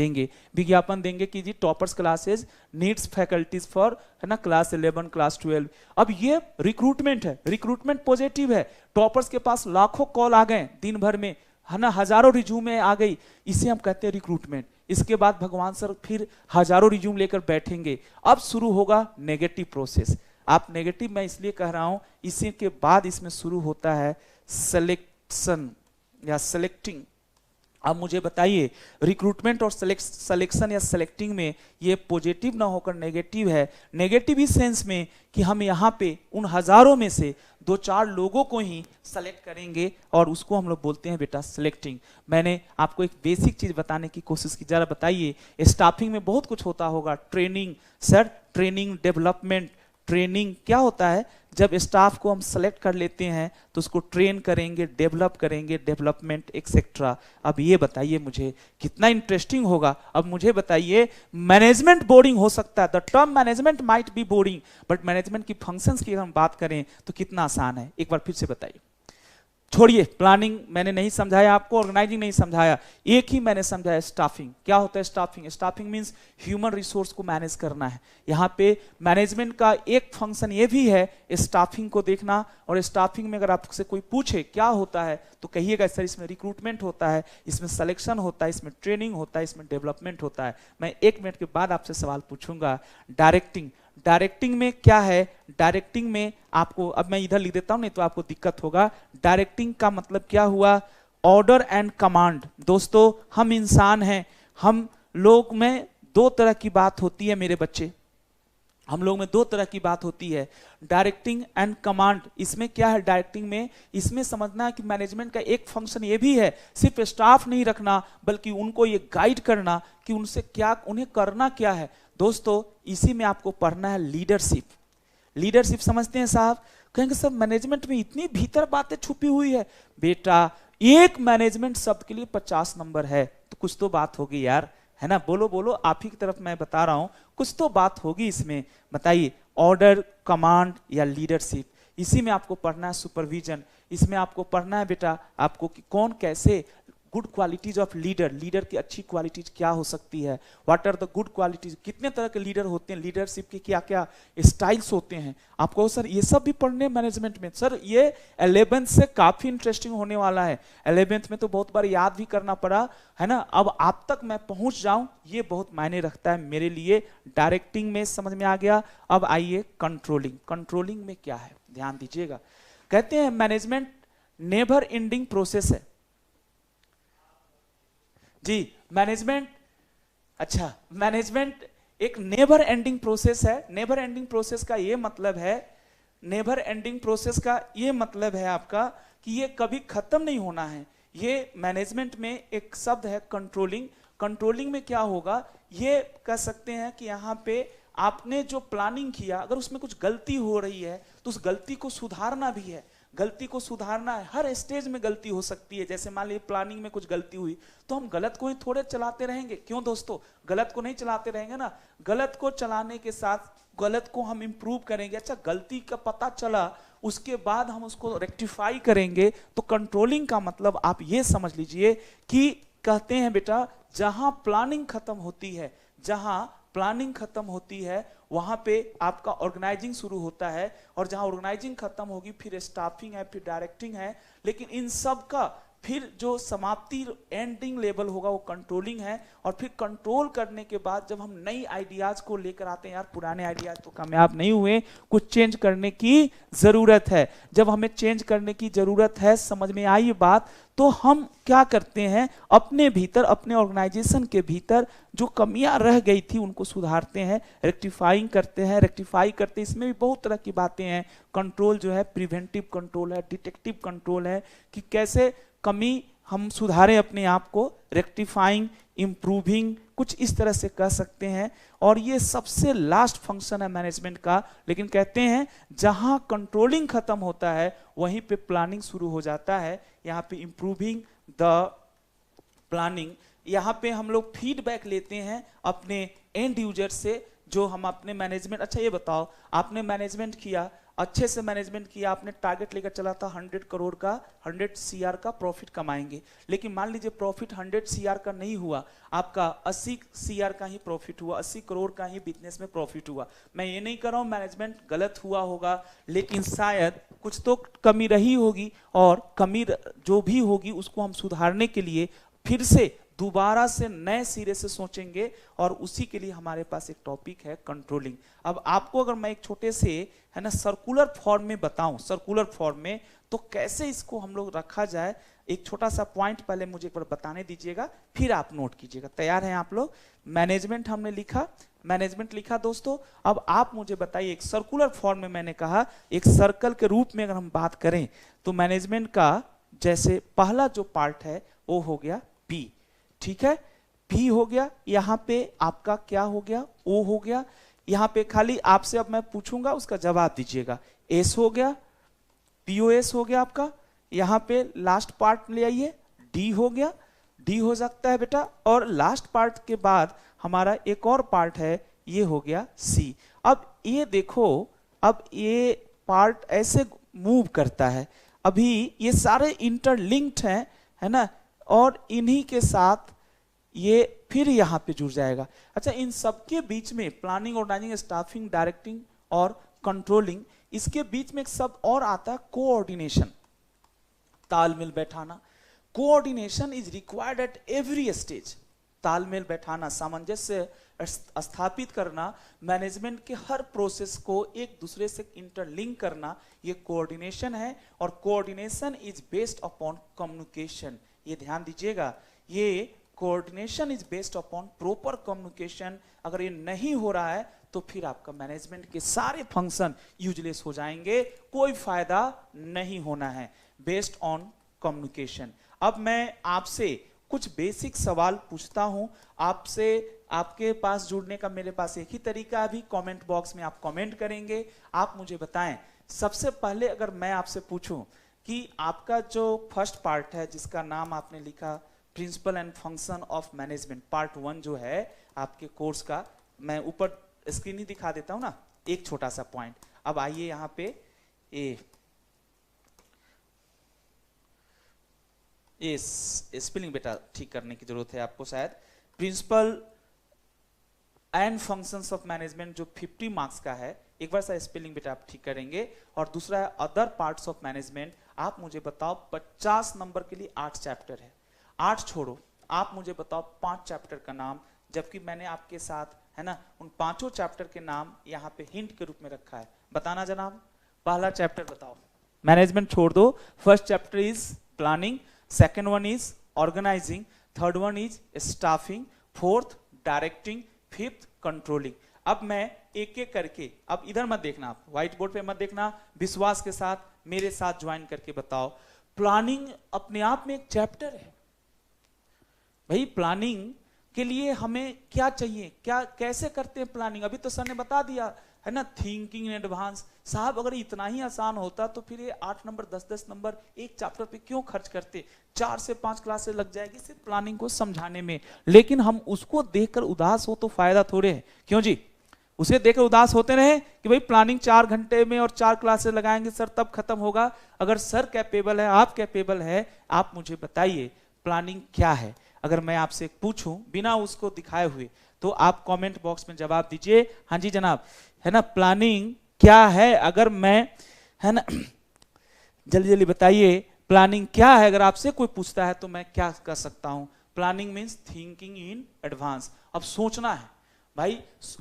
देंगे कि जी toppers classes needs faculties for, है ना, क्लास 11 क्लास 12। अब ये रिक्रूटमेंट है, रिक्रूटमेंट पॉजिटिव है। टॉपर्स के पास लाखों कॉल आ गए दिन भर में, है ना, हजारों रिज्यूमे आ गई, इसे हम कहते हैं रिक्रूटमेंट। इसके बाद भगवान सर फिर हजारों रिज्यूम लेकर बैठेंगे, अब शुरू होगा नेगेटिव प्रोसेस। आप नेगेटिव मैं इसलिए कह रहा हूं, इसी के बाद इसमें शुरू होता है सिलेक्शन या सिलेक्टिंग। अब मुझे बताइए रिक्रूटमेंट और सिलेक्शन या सिलेक्टिंग में ये पॉजिटिव ना होकर नेगेटिव है। नेगेटिव इस सेंस में कि हम यहाँ पे उन हजारों में से 2-4 लोगों को ही सेलेक्ट करेंगे और उसको हम लोग बोलते हैं बेटा सिलेक्टिंग। मैंने आपको एक बेसिक चीज बताने की कोशिश की, जरा बताइए स्टाफिंग में बहुत कुछ होता होगा, training sir, training development. Training क्या होता है, जब स्टाफ को हम सेलेक्ट कर लेते हैं तो उसको ट्रेन करेंगे, डेवलप करेंगे, डेवलपमेंट एक्सेट्रा। अब ये बताइए मुझे कितना इंटरेस्टिंग होगा। अब मुझे बताइए मैनेजमेंट बोरिंग हो सकता है, the term management might be boring, but management की फंक्शंस की हम बात करें तो कितना आसान है, एक बार फिर से बताइए। छोड़िए प्लानिंग मैंने नहीं समझाया आपको, ऑर्गेनाइजिंग नहीं समझाया, एक ही मैंने समझाया स्टाफिंग। क्या होता है staffing, staffing means human resource को मैनेज करना है। यहाँ पे मैनेजमेंट का एक फंक्शन ये भी है स्टाफिंग को देखना, और स्टाफिंग में अगर आपसे कोई पूछे क्या होता है तो कहिएगा सर इसमें रिक्रूटमेंट होता है, इसमें सिलेक्शन होता है, इसमें ट्रेनिंग होता है, इसमें डेवलपमेंट होता है। मैं 1 मिनट के बाद आपसे सवाल पूछूंगा। डायरेक्टिंग में क्या है, डायरेक्टिंग में आपको, अब मैं इधर लिख देता हूं नहीं तो आपको दिक्कत होगा। डायरेक्टिंग का मतलब क्या हुआ, ऑर्डर एंड कमांड। दोस्तों हम इंसान हैं, हम लोग में 2 तरह की बात होती है मेरे बच्चे, हम लोग में 2 तरह की बात होती है, डायरेक्टिंग एंड कमांड। इसमें क्या है डायरेक्टिंग में, इसमें समझना है कि मैनेजमेंट का एक फंक्शन ये भी है, सिर्फ स्टाफ नहीं रखना बल्कि उनको ये गाइड करना कि उनसे क्या, उन्हें करना क्या है। दोस्तों इसी में आपको पढ़ना है लीडरशिप। लीडरशिप समझते हैं साहब, कहेंगे सर मैनेजमेंट में इतनी भीतर बातें छुपी हुई है। बेटा एक मैनेजमेंट शब्द के लिए 50 नंबर है, तो कुछ तो बात होगी यार, है ना, बोलो बोलो, आप ही की तरफ मैं बता रहा हूं, कुछ तो बात होगी इसमें। बताइए ऑर्डर, कमांड या लीडरशिप, इसी में आपको पढ़ना है सुपरविजन। इसमें आपको पढ़ना है बेटा आपको कि कौन कैसे, good qualities of leader, leader की अच्छी क्वालिटीज क्या हो सकती है, what are the good qualities, कितने तरह के लीडर होते हैं, लीडरशिप के क्या क्या स्टाइल्स होते हैं। आपको सर ये सब भी पढ़ने मैनेजमेंट में। सर ये 11th से काफी इंटरेस्टिंग होने वाला है, 11th में तो बहुत बार याद भी करना पड़ा, है ना। अब आप तक मैं पहुंच जाऊं ये बहुत मायने रखता है मेरे लिए। डायरेक्टिंग में समझ में आ गया। अब आइए कंट्रोलिंग। कंट्रोलिंग में क्या है ध्यान दीजिएगा, कहते हैं मैनेजमेंट नेवर एंडिंग प्रोसेस है जी। मैनेजमेंट, अच्छा मैनेजमेंट एक नेवर एंडिंग प्रोसेस है। नेवर एंडिंग प्रोसेस का ये मतलब है, नेवर एंडिंग प्रोसेस का ये मतलब है आपका कि ये कभी खत्म नहीं होना है। ये मैनेजमेंट में एक शब्द है कंट्रोलिंग। कंट्रोलिंग में क्या होगा, ये कह सकते हैं कि यहाँ पे आपने जो प्लानिंग किया अगर उसमें कुछ गलती हो रही है तो उस गलती को सुधारना भी है। गलती को सुधारना है, हर स्टेज में गलती हो सकती है। जैसे मान लीजिए प्लानिंग में कुछ गलती हुई तो हम गलत को ही थोड़े चलाते रहेंगे, क्यों दोस्तों, गलत को नहीं चलाते रहेंगे ना। गलत को चलाने के साथ गलत को हम इंप्रूव करेंगे, अच्छा गलती का पता चला उसके बाद हम उसको रेक्टिफाई करेंगे। तो कंट्रोलिंग का मतलब आप ये समझ लीजिए कि कहते हैं बेटा जहां प्लानिंग खत्म होती है, जहां प्लानिंग खत्म होती है वहां पे आपका ऑर्गेनाइजिंग शुरू होता है, और जहां ऑर्गेनाइजिंग खत्म होगी फिर स्टाफिंग है, फिर डायरेक्टिंग है। लेकिन इन सब का फिर जो समाप्ति एंडिंग लेवल होगा वो कंट्रोलिंग है। और फिर कंट्रोल करने के बाद जब हम नई आइडियाज को लेकर आते हैं, यार पुराने आइडियाज तो कामयाब नहीं हुए, कुछ चेंज करने की जरूरत है। जब हमें चेंज करने की जरूरत है, समझ में आई बात, तो हम क्या करते हैं, अपने भीतर, अपने ऑर्गेनाइजेशन के भीतर जो कमियां रह गई थी उनको सुधारते हैं, रेक्टिफाइंग करते हैं। रेक्टिफाई करते हैं, इसमें भी बहुत तरह की बातें हैं। कंट्रोल जो है प्रिवेंटिव कंट्रोल है, डिटेक्टिव कंट्रोल है, कि कैसे कमी हम सुधारें अपने आप को, रेक्टिफाइंग, इंप्रूविंग, कुछ इस तरह से कह सकते हैं। और ये सबसे लास्ट फंक्शन है मैनेजमेंट का। लेकिन कहते हैं जहां कंट्रोलिंग खत्म होता है वहीं पे प्लानिंग शुरू हो जाता है। यहाँ पे इंप्रूविंग द प्लानिंग, यहाँ पे हम लोग फीडबैक लेते हैं अपने एंड यूजर से, जो हम अपने मैनेजमेंट। अच्छा ये बताओ, आपने मैनेजमेंट किया, अच्छे से मैनेजमेंट किया, आपने टारगेट लेकर चला था 100 करोड़ का, 100 CR का प्रॉफिट कमाएंगे। लेकिन मान लीजिए प्रॉफिट 100 CR का नहीं हुआ, आपका 80 CR का ही प्रॉफिट हुआ, 80 करोड़ का ही बिजनेस में प्रॉफिट हुआ। मैं ये नहीं कर रहा हूं मैनेजमेंट गलत हुआ होगा, लेकिन शायद कुछ तो कमी रही होगी, और कमी जो भी होगी उसको हम सुधारने के लिए फिर से दोबारा से नए सिरे से सोचेंगे। और उसी के लिए हमारे पास एक टॉपिक है कंट्रोलिंग। अब आपको अगर मैं एक छोटे से है ना सर्कुलर फॉर्म में बताऊं, सर्कुलर फॉर्म में, तो कैसे इसको हम लोग रखा जाए, एक छोटा सा पॉइंट पहले मुझे एक बार बताने दीजिएगा, फिर आप नोट कीजिएगा। तैयार हैं आप लोग? मैनेजमेंट हमने लिखा, मैनेजमेंट लिखा दोस्तों। अब आप मुझे बताइए, एक सर्कुलर फॉर्म में मैंने कहा एक सर्कल के रूप में अगर हम बात करें तो मैनेजमेंट का जैसे पहला जो पार्ट है वो हो गया पी, ठीक है, पी हो गया। यहां पे आपका क्या हो गया, ओ हो गया। यहां पे खाली आपसे अब मैं पूछूंगा उसका जवाब दीजिएगा। एस हो गया, पीओएस हो गया आपका। यहां पे लास्ट पार्ट ले आइए, डी हो गया, डी हो सकता है बेटा। और लास्ट पार्ट के बाद हमारा एक और पार्ट है, ये हो गया सी। अब ये देखो, अब ये पार्ट ऐसे मूव करता है, अभी ये सारे इंटरलिंक्ड हैं, है ना, और इन्हीं के साथ ये फिर यहां पे जुड़ जाएगा। अच्छा, इन सबके बीच में प्लानिंग, ऑर्गेनाइजिंग, स्टाफिंग, डायरेक्टिंग और कंट्रोलिंग, इसके बीच में एक शब्द और आता है कोऑर्डिनेशन, तालमेल बैठाना। Coordination is required at every stage. तालमेल बैठाना, सामंजस्य स्थापित करना, मैनेजमेंट के हर प्रोसेस को एक दूसरे से इंटरलिंक करना, ये कोऑर्डिनेशन है। और coordination is based upon communication. ये ध्यान दीजिएगा, ये coordination is based upon proper communication. अगर ये नहीं हो रहा है तो फिर आपका मैनेजमेंट के सारे फंक्शन यूजलेस हो जाएंगे, कोई फायदा नहीं होना है। Based on communication. अब मैं आपसे कुछ बेसिक सवाल पूछता हूं आपसे। आपके पास जुड़ने का मेरे पास एक ही तरीका है, अभी कमेंट बॉक्स में आप कमेंट करेंगे, आप मुझे बताएं। सबसे पहले अगर मैं आपसे पूछूं कि आपका जो फर्स्ट पार्ट है जिसका नाम आपने लिखा principle and function of management, part 1 जो है आपके कोर्स का, मैं ऊपर स्क्रीन ही दिखा देता हूं ना, एक छोटा सा पॉइंट। अब आइए यहां पे ये स्पेलिंग बेटा ठीक करने की जरूरत है आपको शायद। Principle and functions of management जो 50 मार्क्स का है, एक बार सा स्पेलिंग बेटा आप ठीक करेंगे। और दूसरा है अदर पार्ट्स ऑफ मैनेजमेंट। आप मुझे बताओ 50 नंबर के लिए 8 चैप्टर है, 8 छोड़ो, आप मुझे बताओ 5 चैप्टर का नाम, जबकि मैंने आपके साथ है ना उन 5 चैप्टर के नाम यहाँ पे हिंट के रूप में रखा है। बताना जनाब, पहला चैप्टर बताओ। मैनेजमेंट छोड़ दो, first chapter is planning, second one is organising, third one is staffing, fourth directing, fifth controlling. अब मैं एक एक करके, अब इधर मत देखना, आप व्हाइट बोर्ड पे मत देखना, विश्वास के साथ मेरे साथ ज्वाइन करके बताओ। प्लानिंग अपने आप में एक चैप्टर है भाई। प्लानिंग के लिए हमें क्या चाहिए, क्या कैसे करते हैं प्लानिंग, अभी तो सर ने बता दिया है ना, थिंकिंग इन एडवांस। साहब अगर इतना ही आसान होता तो फिर ये 8 नंबर 10-10 नंबर एक चैप्टर पे क्यों खर्च करते, 4 से 5 क्लासेस लग जाएगी सिर्फ प्लानिंग को समझाने में। लेकिन हम उसको देखकर उदास हो तो फायदा थोड़े है, क्यों जी? उसे देखकर उदास होते रहे कि भाई प्लानिंग 4 घंटे में और 4 क्लासेस लगाएंगे सर तब खत्म होगा। अगर सर कैपेबल है, आप कैपेबल है, आप मुझे बताइए प्लानिंग क्या है। अगर मैं आपसे पूछूं बिना उसको दिखाए हुए तो आप कमेंट बॉक्स में जवाब दीजिए, हाँ जी जनाब, है ना, प्लानिंग क्या है। अगर मैं, है ना, जल्दी जल्दी बताइए प्लानिंग क्या है। अगर आपसे कोई पूछता है तो मैं क्या कर सकता हूं। Planning means thinking in advance. अब सोचना है भाई,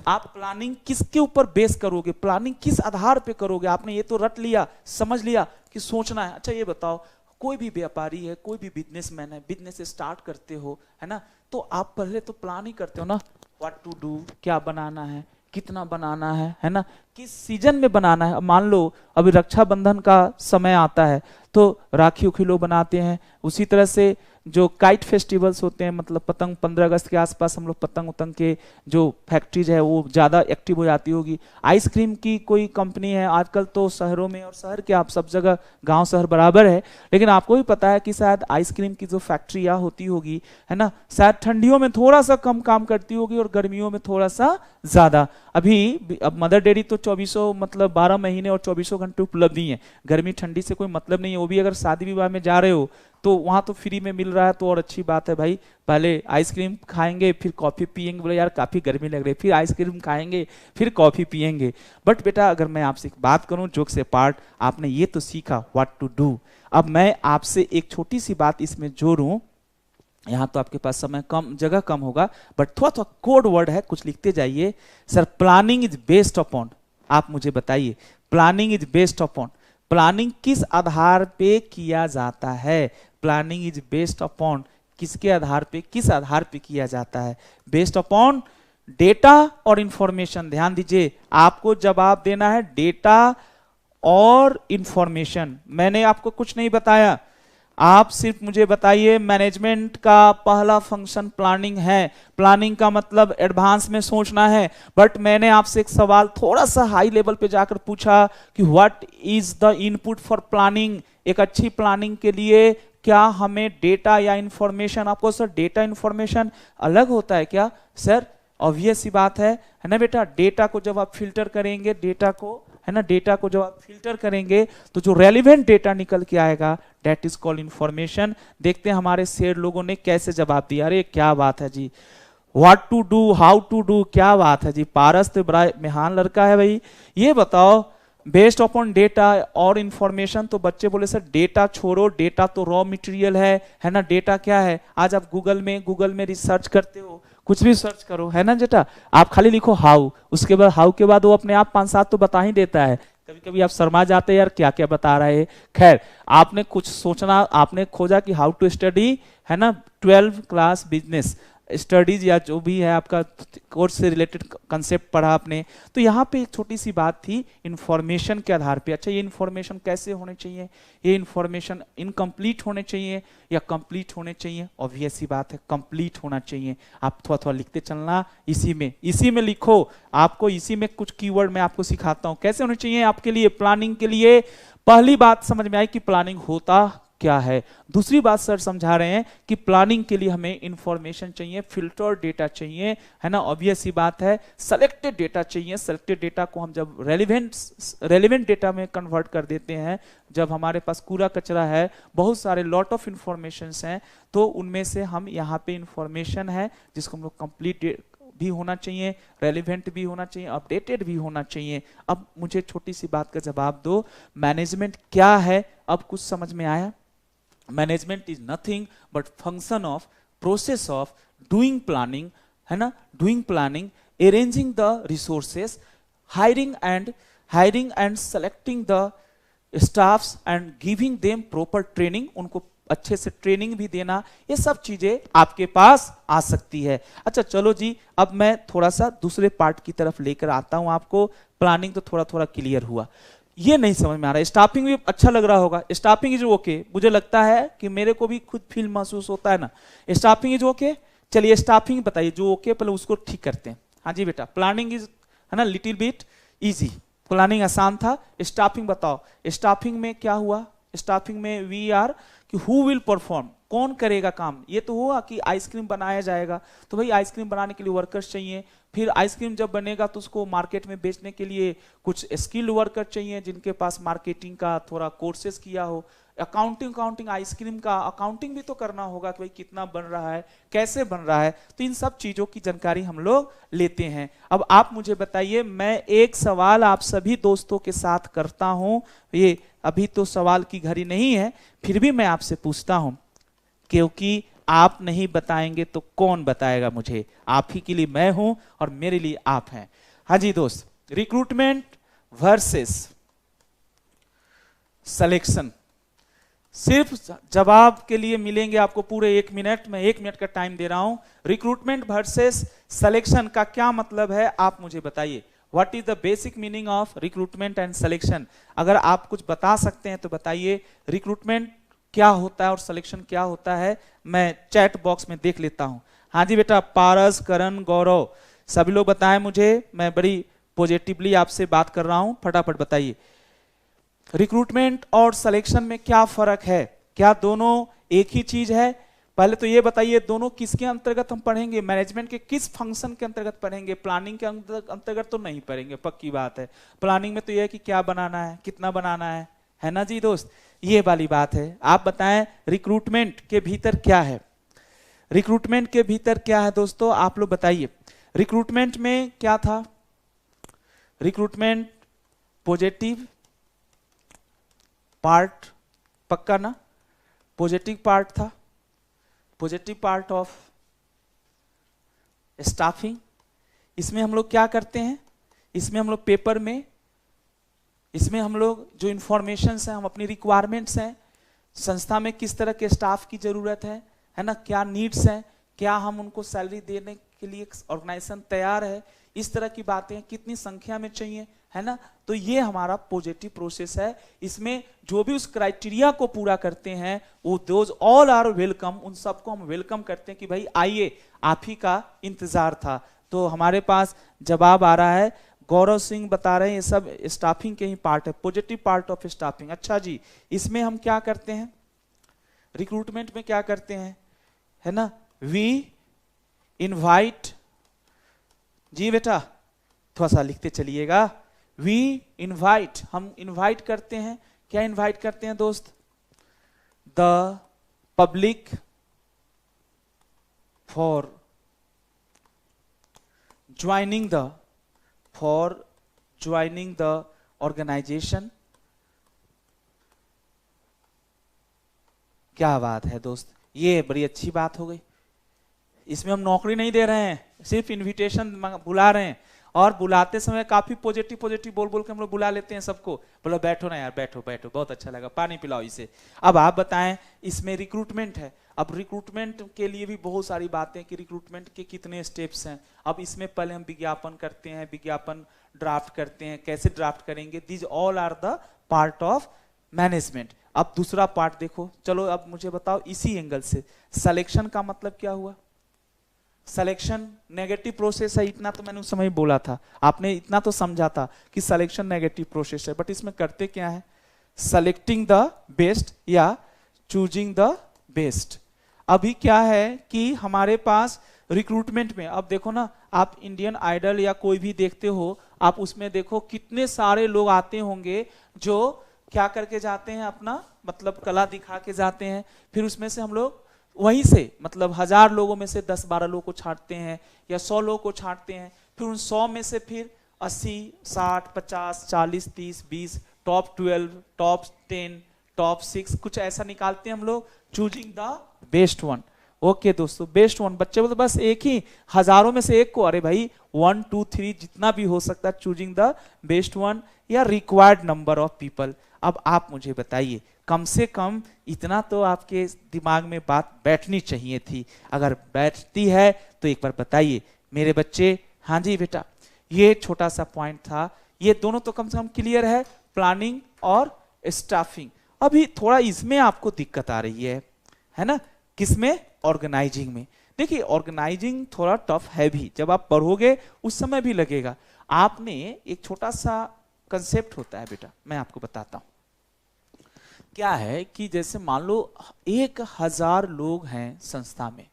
आप प्लानिंग किसके ऊपर बेस करोगे, प्लानिंग किस आधार पे करोगे। आपने ये तो रट लिया, समझ लिया कि सोचना है। अच्छा ये बताओ, कोई भी व्यापारी है, कोई भी बिजनेसमैन है, बिजनेस स्टार्ट करते हो, है ना, तो आप पहले तो प्लान ही करते हो ना, व्हाट टू डू, क्या बनाना है, कितना बनाना है ना, किस सीजन में बनाना है। अब मान लो अभी रक्षाबंधन का समय आता है तो राखी उखी लोग बनाते हैं। उसी तरह से जो काइट फेस्टिवल्स होते हैं, मतलब पतंग, 15 अगस्त के आसपास हम लोग पतंग उतंग के जो फैक्ट्रीज है वो ज्यादा एक्टिव हो जाती होगी। आइसक्रीम की कोई कंपनी है, आजकल तो शहरों में, और शहर के आप सब जगह, गांव शहर बराबर है, लेकिन आपको भी पता है कि शायद आइसक्रीम की जो फैक्ट्रियां होती होगी, है ना, शायद ठंडियों में थोड़ा सा कम काम करती होगी और गर्मियों में थोड़ा सा ज्यादा। अभी अब मदर डेयरी तो 24 मतलब 12 महीने और 24 घंटे उपलब्ध ही है। गर्मी ठंडी से कोई मतलब नहीं है। वो भी अगर शादी विवाह में जा रहे हो तो वहां तो फ्री में मिल रहा है तो और अच्छी बात है भाई। पहले आइसक्रीम खाएंगे फिर कॉफी पियेंगे, बोले यार काफी गर्मी लग रही है, फिर आइसक्रीम खाएंगे फिर कॉफी पियेंगे। बट बेटा अगर मैं आपसे एक बात करूं, जोक से पार्ट, आपने ये तो सीखा व्हाट टू डू। अब मैं आपसे एक छोटी सी बात इसमें जोड़ूं, यहां तो आपके पास समय कम, जगह कम होगा, बट थोड़ा थोड़ा कोड वर्ड है, कुछ लिखते जाइए। Sir planning is based upon, आप मुझे बताइए planning is based upon, planning किस आधार पे किया जाता है। प्लानिंग इज बेस्ड अपॉन, किसके आधार पे, किस आधार पे किया जाता है। बेस्ड अपॉन डेटा और इंफॉर्मेशन। ध्यान दीजिए, आपको जवाब देना है डेटा और इंफॉर्मेशन। मैंने आपको कुछ नहीं बताया, आप सिर्फ मुझे बताइए मैनेजमेंट का पहला फंक्शन प्लानिंग है। प्लानिंग का मतलब एडवांस में सोचना है। बट मैंने आपसे एक सवाल थोड़ा सा हाई लेवल पे जाकर पूछा कि what is the input for planning. एक अच्छी प्लानिंग के लिए क्या हमें डेटा या इंफॉर्मेशन, आपको सर डेटा इंफॉर्मेशन अलग होता है क्या? सर ऑब्वियस सी बात है ना बेटा। डेटा को जब आप फिल्टर करेंगे, डेटा को, है ना, डेटा को जब आप फिल्टर करेंगे तो जो रेलिवेंट डेटा निकल के आएगा दैट इज कॉल्ड इंफॉर्मेशन। देखते हैं हमारे शेर लोगों ने कैसे जवाब दिया। अरे क्या बात है जी, what to do, how to do, क्या बात है जी। पारस तो बड़ा महान लड़का है भाई। ये बताओ बेस्ड अपॉन डेटा और इंफॉर्मेशन, तो बच्चे बोले सर डेटा छोड़ो, डेटा तो रॉ मटेरियल है ना। डेटा क्या है? आज आप गूगल में रिसर्च करते हो, कुछ भी सर्च करो, है ना बेटा, आप खाली लिखो हाउ, उसके बाद हाउ के बाद वो अपने आप 5-7 तो बता ही देता है। कभी कभी आप शर्मा जाते हैं यार क्या क्या बता रहा है। खैर आपने कुछ सोचना, आपने खोजा कि हाउ टू स्टडी, है ना, 12 क्लास बिजनेस स्टडीज या जो भी है आपका कोर्स से रिलेटेड कंसेप्ट पढ़ा आपने। तो यहाँ पे एक छोटी सी बात थी इंफॉर्मेशन के आधार पे। अच्छा ये इंफॉर्मेशन कैसे होने चाहिए? ये इंफॉर्मेशन इनकम्प्लीट होने चाहिए या कंप्लीट होने चाहिए? ऑब्वियस सी बात है कंप्लीट होना चाहिए। आप थोड़ा थोड़ा लिखते चलना, इसी में लिखो। आपको इसी में कुछ कीवर्ड मैं आपको सिखाता हूं कैसे होने चाहिए आपके लिए। प्लानिंग के लिए पहली बात समझ में आई कि प्लानिंग होता क्या है। दूसरी बात सर समझा रहे हैं कि प्लानिंग के लिए हमें इंफॉर्मेशन चाहिए, फिल्टर डेटा चाहिए, है ना, ऑब्वियस सी बात है। सेलेक्टेड डेटा चाहिए। सेलेक्टेड डेटा को हम जब रेलिवेंट डेटा में कन्वर्ट कर देते हैं, जब हमारे पास कूड़ा कचरा है, बहुत सारे लॉट ऑफ इंफॉर्मेशन हैं, तो उनमें से हम यहाँ पे इंफॉर्मेशन है जिसको हम लोग कंप्लीट भी होना चाहिए, रेलिवेंट भी होना चाहिए, अपडेटेड भी होना चाहिए। अब मुझे छोटी सी बात का जवाब दो, मैनेजमेंट क्या है? अब कुछ समझ में आया? Management is nothing but function of, process of doing planning, है ना, doing planning, arranging the resources, hiring and selecting the staffs and giving them proper training, उनको अच्छे से ट्रेनिंग भी देना। ये सब चीजें आपके पास आ सकती है। अच्छा चलो जी, अब मैं थोड़ा सा दूसरे पार्ट की तरफ लेकर आता हूं आपको। प्लानिंग तो थोड़ा थोड़ा क्लियर हुआ, ये नहीं समझ में आ रहा है। स्टाफिंग भी अच्छा लग रहा होगा। स्टाफिंग इज ओके, मुझे लगता है कि मेरे को भी खुद फील महसूस होता है ना। Staffing is okay. चलिए स्टाफिंग बताइए जो ओके, पहले उसको ठीक करते हैं। हाँ जी बेटा, प्लानिंग इज, है ना, लिटिल बिट इजी, प्लानिंग आसान था। स्टाफिंग बताओ, स्टाफिंग में क्या हुआ? स्टाफिंग में वी आर कि हु विल परफॉर्म, कौन करेगा काम? ये तो हुआ कि आइसक्रीम बनाया जाएगा, तो भाई आइसक्रीम बनाने के लिए वर्कर्स चाहिए, फिर आइसक्रीम जब बनेगा तो उसको मार्केट में बेचने के लिए कुछ स्किल्ड वर्कर चाहिए जिनके पास मार्केटिंग का थोड़ा कोर्सेज किया हो। अकाउंटिंग आइसक्रीम का अकाउंटिंग भी तो करना होगा कि भाई कितना बन रहा है, कैसे बन रहा है, तो इन सब चीजों की जानकारी हम लोग लेते हैं। अब आप मुझे बताइए, मैं एक सवाल आप सभी दोस्तों के साथ करता हूं, ये अभी तो सवाल की घड़ी नहीं है, फिर भी मैं आपसे पूछता हूं, क्योंकि आप नहीं बताएंगे तो कौन बताएगा मुझे? आप ही के लिए मैं हूं और मेरे लिए आप हैं। हाँ जी दोस्त, रिक्रूटमेंट वर्सेस सिलेक्शन। सिर्फ जवाब के लिए मिलेंगे आपको पूरे 1 मिनट, मैं 1 मिनट का टाइम दे रहा हूं। रिक्रूटमेंट वर्सेस सिलेक्शन का क्या मतलब है आप मुझे बताइए। What is the basic meaning of recruitment and selection? अगर आप कुछ बता सकते हैं तो बताइए, रिक्रूटमेंट क्या होता है और सिलेक्शन क्या होता है? मैं चैट बॉक्स में देख लेता हूं। हाँ जी बेटा, पारस, करण, गौरव, सभी लोग बताएं मुझे, मैं बड़ी पॉजिटिवली आपसे बात कर रहा हूं, फटाफट बताइए। रिक्रूटमेंट और सिलेक्शन में क्या फर्क है? क्या दोनों एक ही चीज है? पहले तो ये बताइए, दोनों किसके अंतर्गत हम पढ़ेंगे? मैनेजमेंट के किस फंक्शन के अंतर्गत पढ़ेंगे? प्लानिंग के अंतर्गत तो नहीं पढ़ेंगे, पक्की बात है। प्लानिंग में तो ये है कि क्या बनाना है, कितना बनाना है ना जी दोस्त, ये वाली बात है। आप बताएं रिक्रूटमेंट के भीतर क्या है? रिक्रूटमेंट के भीतर क्या है दोस्तों, आप लोग बताइए। रिक्रूटमेंट में क्या था? रिक्रूटमेंट पॉजिटिव पार्ट, पक्का ना? पॉजिटिव पार्ट था, पॉजिटिव पार्ट ऑफ स्टाफिंग। इसमें हम लोग क्या करते हैं? इसमें हम लोग पेपर में, इसमें हम लोग जो इंफॉर्मेशन है, हम अपनी रिक्वायरमेंट्स हैं, संस्था में किस तरह के स्टाफ की जरूरत है ना, क्या नीड्स हैं, क्या हम उनको सैलरी देने के लिए ऑर्गेनाइजेशन तैयार है, इस तरह की बातें, कितनी संख्या में चाहिए, है ना, तो ये हमारा पॉजिटिव प्रोसेस है। इसमें जो भी उस क्राइटेरिया को पूरा करते हैं वो दोज ऑल आर वेलकम, उन सबको हम वेलकम करते हैं कि भाई आइए, आप ही का इंतजार था। तो हमारे पास जवाब आ रहा है, गौरव सिंह बता रहे हैं ये सब स्टाफिंग के ही पार्ट है, पॉजिटिव पार्ट ऑफ स्टाफिंग। अच्छा जी, इसमें हम क्या करते हैं? रिक्रूटमेंट में क्या करते हैं, है ना, वी इनवाइट, जी बेटा थोड़ा सा लिखते चलिएगा, वी इनवाइट, हम इनवाइट करते हैं, क्या इनवाइट करते हैं दोस्त? The public for joining the organisation. क्या बात है दोस्त, ये बड़ी अच्छी बात हो गई। इसमें हम नौकरी नहीं दे रहे हैं, सिर्फ इनविटेशन बुला रहे हैं, और बुलाते समय काफी पॉजिटिव बोल के हम लोग बुला लेते हैं सबको, बोलो बैठो ना यार, बैठो बहुत अच्छा लगा, पानी पिलाओ इसे। अब आप बताएं, इसमें रिक्रूटमेंट है। अब रिक्रूटमेंट के लिए भी बहुत सारी बातें कि रिक्रूटमेंट के कितने स्टेप्स हैं। अब इसमें पहले हम विज्ञापन करते हैं, विज्ञापन ड्राफ्ट करते हैं, कैसे ड्राफ्ट करेंगे, these all are the part of management. अब दूसरा पार्ट देखो, चलो अब मुझे बताओ इसी एंगल से, सिलेक्शन का मतलब क्या हुआ? सिलेक्शन नेगेटिव प्रोसेस है, इतना तो मैंने उस समय बोला था, आपने इतना तो समझा था कि सिलेक्शन नेगेटिव प्रोसेस है, बट इसमें करते क्या है? सेलेक्टिंग द बेस्ट या चूजिंग द बेस्ट। अभी क्या है कि हमारे पास रिक्रूटमेंट में, अब देखो ना, आप इंडियन आइडल या कोई भी देखते हो, आप उसमें देखो कितने सारे लोग आते होंगे जो क्या करके जाते हैं, अपना मतलब कला दिखा के जाते हैं, फिर उसमें से हम लोग वहीं से मतलब 1000 लोगों में से 10-12 लोगों को छांटते हैं या 100 लोगों को छांटते हैं, फिर उन 100 में से फिर 80, 60, 50, 40, 30, 20, टॉप 12, टॉप 10, टॉप 6, कुछ ऐसा निकालते हैं हम लोग, choosing the best one. Okay दोस्तों, बेस्ट वन, बच्चे बोलते बस एक ही, हजारों में से एक को, अरे भाई 1, 2, 3 जितना भी हो सकता है, चूजिंग द बेस्ट वन या रिक्वायर्ड नंबर ऑफ पीपल। अब आप मुझे बताइए, कम से कम इतना तो आपके दिमाग में बात बैठनी चाहिए थी, अगर बैठती है तो एक बार बताइए मेरे बच्चे। हाँ जी बेटा, ये छोटा सा पॉइंट था, ये दोनों तो कम से कम क्लियर है, प्लानिंग और स्टाफिंग। अभी थोड़ा इसमें आपको दिक्कत आ रही है ना, किसमें? ऑर्गेनाइजिंग में। देखिए ऑर्गेनाइजिंग थोड़ा टफ है भी, जब आप पढ़ोगे उस समय भी लगेगा। आपने एक छोटा सा कंसेप्ट होता है बेटा, मैं आपको बताता हूं। क्या है कि जैसे मान लो 1000 लोग हैं संस्था में,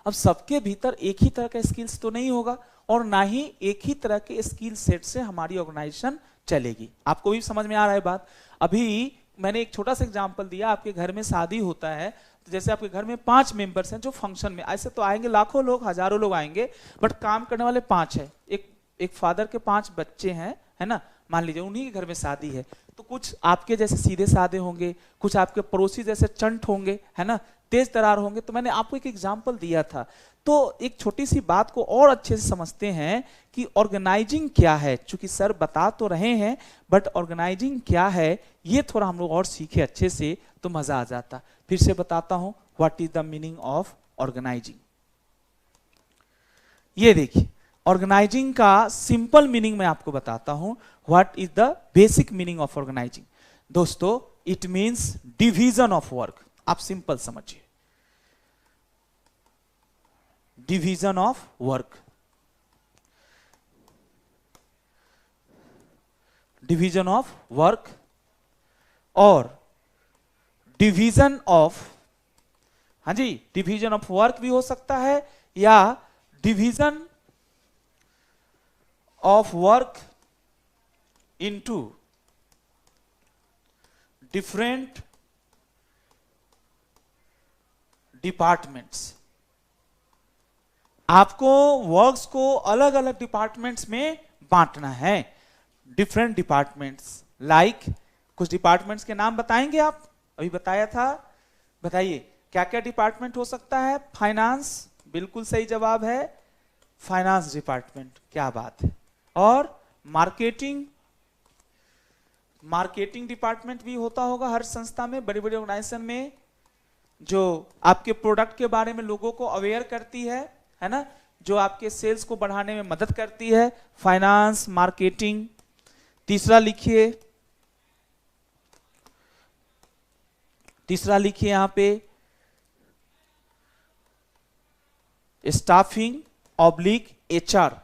अब सबके भीतर एक ही तरह का स्किल्स तो नहीं होगा और ना ही एक ही तरह के स्किल सेट से हमारी ऑर्गेनाइजेशन चलेगी। आपको भी समझ में आ रहा है बात? अभी मैंने एक छोटा सा एग्जांपल दिया, आपके घर में शादी होता है तो जैसे आपके घर में 5 मेंबर्स हैं जो फंक्शन में, ऐसे तो आएंगे लाखों लोग, हजारों लोग आएंगे, बट काम करने वाले 5 है। एक फादर के 5 बच्चे हैं, है ना, मान लीजिए उन्हीं के घर में शादी है, तो कुछ आपके जैसे सीधे साधे होंगे, कुछ आपके पड़ोसी जैसे चंट होंगे, है ना, तेज तरार होंगे। तो मैंने आपको एक एग्जांपल दिया था। तो एक छोटी सी बात को और अच्छे से समझते हैं कि ऑर्गेनाइजिंग क्या है। चूंकि सर बता तो रहे हैं, बट ऑर्गेनाइजिंग क्या है ये थोड़ा हम लोग और सीखे अच्छे से तो मजा आ जाता। फिर से बताता हूं, what is the meaning of organising. ये देखिए, ऑर्गेनाइजिंग का सिंपल मीनिंग मैं आपको बताता हूं। What is the basic meaning of organising? दोस्तों, it means division of work. आप सिंपल समझिए, division of work, division of work और डिवीजन ऑफ, हाँ जी, डिवीजन ऑफ वर्क भी हो सकता है या division of work into different departments. आपको वर्क्स को अलग अलग डिपार्टमेंट्स में बांटना है। डिफरेंट डिपार्टमेंट्स, लाइक कुछ डिपार्टमेंट्स के नाम बताएंगे आप? अभी बताया था, बताइए क्या क्या डिपार्टमेंट हो सकता है? फाइनेंस, बिल्कुल सही जवाब है, फाइनेंस डिपार्टमेंट, क्या बात है। और मार्केटिंग, मार्केटिंग डिपार्टमेंट भी होता होगा हर संस्था में, बड़ी बड़ी ऑर्गेनाइजेशन में, जो आपके प्रोडक्ट के बारे में लोगों को अवेयर करती है ना, जो आपके सेल्स को बढ़ाने में मदद करती है। Finance, marketing. तीसरा लिखिए, तीसरा लिखिए यहां पे, staffing oblique HR,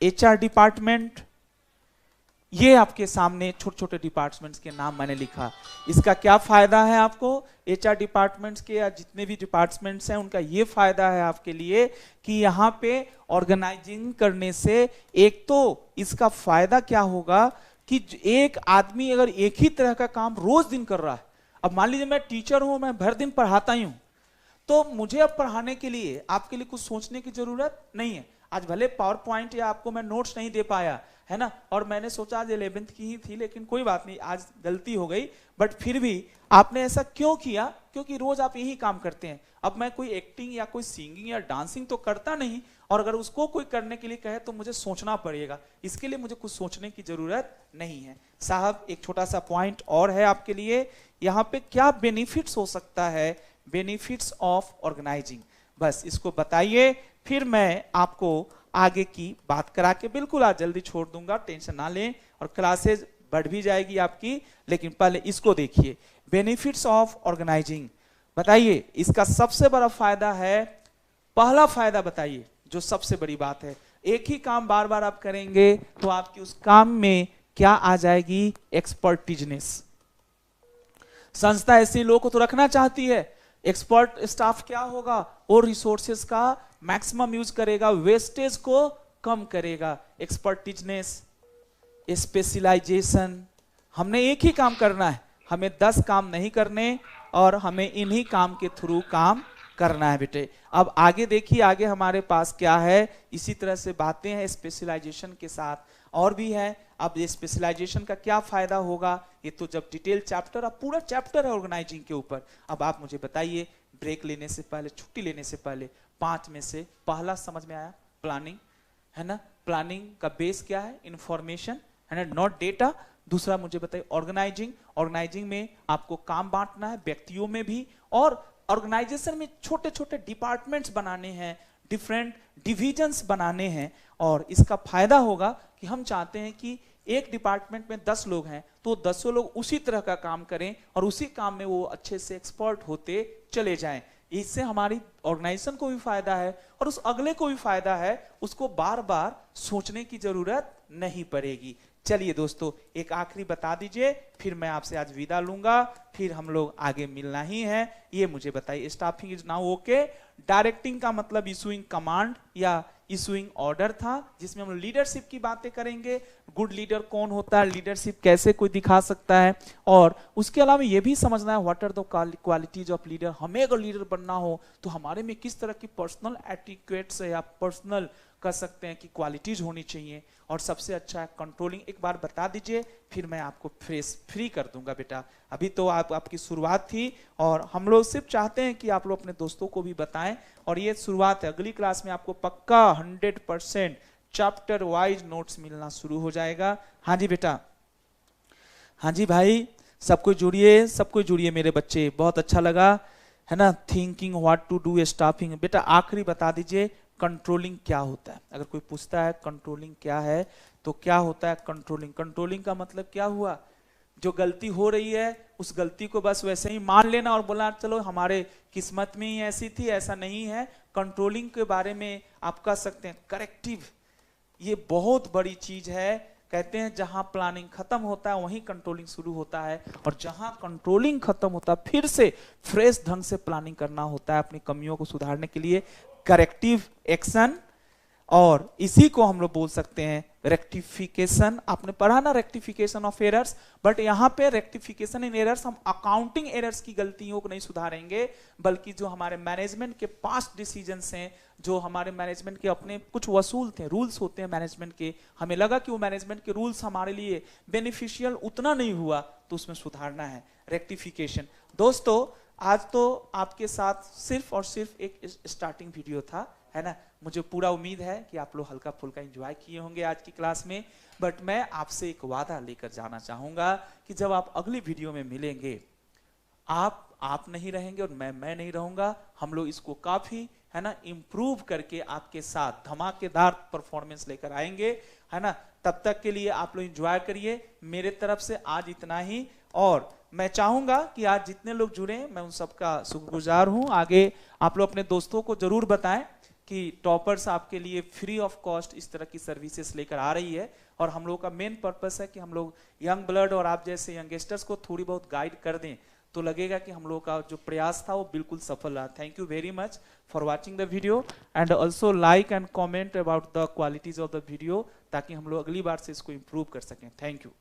HR department. ये आपके सामने छोटे छोटे डिपार्टमेंट्स के नाम मैंने लिखा। इसका क्या फायदा है आपको? एचआर डिपार्टमेंट्स के या जितने भी डिपार्टमेंट्स हैं उनका ये फायदा है आपके लिए कि यहाँ पे ऑर्गेनाइजिंग करने से एक तो इसका फायदा क्या होगा कि एक आदमी अगर एक ही तरह का काम रोज दिन कर रहा है, अब मान लीजिए मैं टीचर हूं, मैं भर दिन पढ़ाता ही हूं, तो मुझे अब पढ़ाने के लिए आपके लिए कुछ सोचने की जरूरत नहीं है। आज भले पावर पॉइंट या आपको मैं नोट्स नहीं दे पाया, है ना, और मैंने सोचा आज 11th की ही थी, लेकिन कोई बात नहीं, आज गलती हो गई, बट फिर भी आपने ऐसा क्यों किया? क्योंकि रोज आप यही काम करते हैं। अब मैं कोई एक्टिंग या कोई सिंगिंग या डांसिंग तो करता नहीं, और अगर उसको कोई करने के लिए कहे तो मुझे सोचना पड़ेगा, इसके लिए मुझे कुछ सोचने की जरूरत नहीं है। साहब एक छोटा सा पॉइंट और है आपके लिए, यहाँ पे क्या बेनिफिट्स हो सकता है? बेनिफिट्स ऑफ ऑर्गेनाइजिंग, बस इसको बताइए, फिर मैं आपको आगे की बात करा के बिल्कुल आज जल्दी छोड़ दूंगा, टेंशन ना लें, और क्लासेज बढ़ भी जाएगी आपकी। लेकिन पहले इसको देखिए, बेनिफिट्स ऑफ ऑर्गेनाइजिंग। बताइए इसका सबसे बड़ा फायदा है, पहला फायदा बताइए जो सबसे बड़ी बात है। एक ही काम बार बार आप करेंगे तो आपकी उस काम में क्या आ जाएगी? एक्सपर्टीजनेस। संस्था ऐसे लोगों को तो रखना चाहती है, एक्सपर्ट स्टाफ क्या होगा? और रिसोर्सेज का मैक्सिमम यूज करेगा, वेस्टेज को कम करेगा। एक्सपर्टीजनेस, स्पेशलाइजेशन, हमने एक ही काम करना है, हमें 10 काम नहीं करने, और हमें इन्हीं काम के थ्रू काम करना है बेटे। अब आगे देखिए, आगे हमारे पास क्या है, इसी तरह से बातें हैं स्पेशलाइजेशन के साथ, और भी है। अब ये स्पेशलाइजेशन का क्या फायदा होगा, ये तो जब डिटेल चैप्टर, अब पूरा चैप्टर है ऑर्गेनाइजिंग के ऊपर। अब आप मुझे बताइए, ब्रेक लेने से पहले, छुट्टी लेने से पहले, 5 में से पहला समझ में आया? प्लानिंग, है ना। प्लानिंग का बेस क्या है? इंफॉर्मेशन, है ना, नॉट डेटा। दूसरा मुझे बताइए ऑर्गेनाइजिंग, ऑर्गेनाइजिंग में आपको काम बांटना है, व्यक्तियों में भी, और ऑर्गेनाइजेशन में छोटे छोटे डिपार्टमेंट्स बनाने हैं, डिफरेंट डिविजन्स बनाने हैं। और इसका फायदा होगा कि हम चाहते हैं कि एक डिपार्टमेंट में 10 लोग हैं तो 10 लोग उसी तरह का काम करें और उसी काम में वो अच्छे से एक्सपर्ट होते चले जाएं। इससे हमारी ऑर्गेनाइजेशन को भी फायदा है और उस अगले को भी फायदा है, उसको बार बार सोचने की जरूरत नहीं पड़ेगी। चलिए दोस्तों, एक आखिरी बता दीजिए, फिर मैं आपसे आज विदा लूंगा, फिर हम लोग आगे मिलना ही है। ये मुझे बताइए, staffing is now okay. Directing का मतलब इशूइंग कमांड या इशूइंग ऑर्डर था, जिसमें हम लीडरशिप की बातें करेंगे। गुड लीडर कौन होता है, लीडरशिप कैसे कोई दिखा सकता है, और उसके अलावा ये भी समझना है what are the qualities of leader. हमें अगर लीडर बनना हो तो हमारे में किस तरह की पर्सनल एटिक्यूट्स या पर्सनल कर सकते हैं कि क्वालिटीज होनी चाहिए। और सबसे अच्छा है कंट्रोलिंग। एक बार बता दीजिए, फिर मैं आपको फ्री कर दूंगा बेटा। अभी तो आपकी शुरुआत थी, और हम लोग सिर्फ चाहते हैं कि आप लोग अपने दोस्तों को भी बताएं। और ये शुरुआत है, अगली क्लास में आपको पक्का 100% चैप्टर वाइज नोट्स मिलना शुरू हो जाएगा। हाँ जी बेटा, हाँ जी भाई, सबको जुड़िए, सबको जुड़िए मेरे बच्चे, बहुत अच्छा लगा है ना। Thinking what to do staffing. बेटा आखिरी बता दीजिए, कंट्रोलिंग क्या होता है। अगर कोई पूछता है कंट्रोलिंग क्या है, तो क्या होता है कंट्रोलिंग। कंट्रोलिंग का मतलब क्या हुआ, जो गलती हो रही है उस गलती को बस वैसे ही मान लेना और बोला चलो हमारे किस्मत में ही ऐसी थी, ऐसा नहीं है। कंट्रोलिंग के बारे में आप कह सकते हैं करेक्टिव। ये बहुत बड़ी चीज है। कहते हैं जहां प्लानिंग खत्म होता है वहीं कंट्रोलिंग शुरू होता है, और जहां कंट्रोलिंग खत्म होता है फिर से फ्रेश ढंग से प्लानिंग करना होता है अपनी कमियों को सुधारने के लिए। करेक्टिव एक्शन, और इसी को हम लोग बोल सकते हैं रेक्टिफिकेशन। आपने पढ़ा ना रेक्टिफिकेशन ऑफ एरर्स, बट यहां पे रेक्टिफिकेशन इन एरर्स हम अकाउंटिंग एरर्स की गलतियों को नहीं सुधारेंगे, बल्कि जो हमारे मैनेजमेंट के पास्ट डिसीजंस हैं, जो हमारे मैनेजमेंट के अपने कुछ वसूल थे, रूल्स होते हैं मैनेजमेंट के, हमें लगा कि वो मैनेजमेंट के रूल्स हमारे लिए बेनिफिशियल उतना नहीं हुआ, तो उसमें सुधारना है, रेक्टिफिकेशन। दोस्तों आज तो आपके साथ सिर्फ और सिर्फ एक स्टार्टिंग वीडियो था, है ना। मुझे पूरा उम्मीद है कि आप लोग हल्का फुल्का एंजॉय किए होंगे आज की क्लास में, बट मैं आपसे एक वादा लेकर जाना चाहूंगा कि जब आप अगली वीडियो में मिलेंगे, आप नहीं रहेंगे और मैं नहीं रहूंगा, हम लोग इसको काफी है ना इंप्रूव करके आपके साथ धमाकेदार परफॉर्मेंस लेकर आएंगे, है ना। तब तक के लिए आप लोग एंजॉय करिए। मेरे तरफ से आज इतना ही, और मैं चाहूंगा कि आज जितने लोग जुड़े मैं उन सबका शुक्रगुजार हूं। आगे आप लोग अपने दोस्तों को जरूर बताएं कि टॉपर्स आपके लिए फ्री ऑफ कॉस्ट इस तरह की सर्विसेज लेकर आ रही है, और हम लोग का मेन पर्पस है कि हम लोग यंग ब्लड और आप जैसे यंगस्टर्स को थोड़ी बहुत गाइड कर दें, तो लगेगा कि हम लोग का जो प्रयास था वो बिल्कुल सफल रहा। Thank you very much for watching the video, and also like and comment about the qualities of the video, ताकि हम लोग अगली बार से इसको इम्प्रूव कर सकें। Thank you.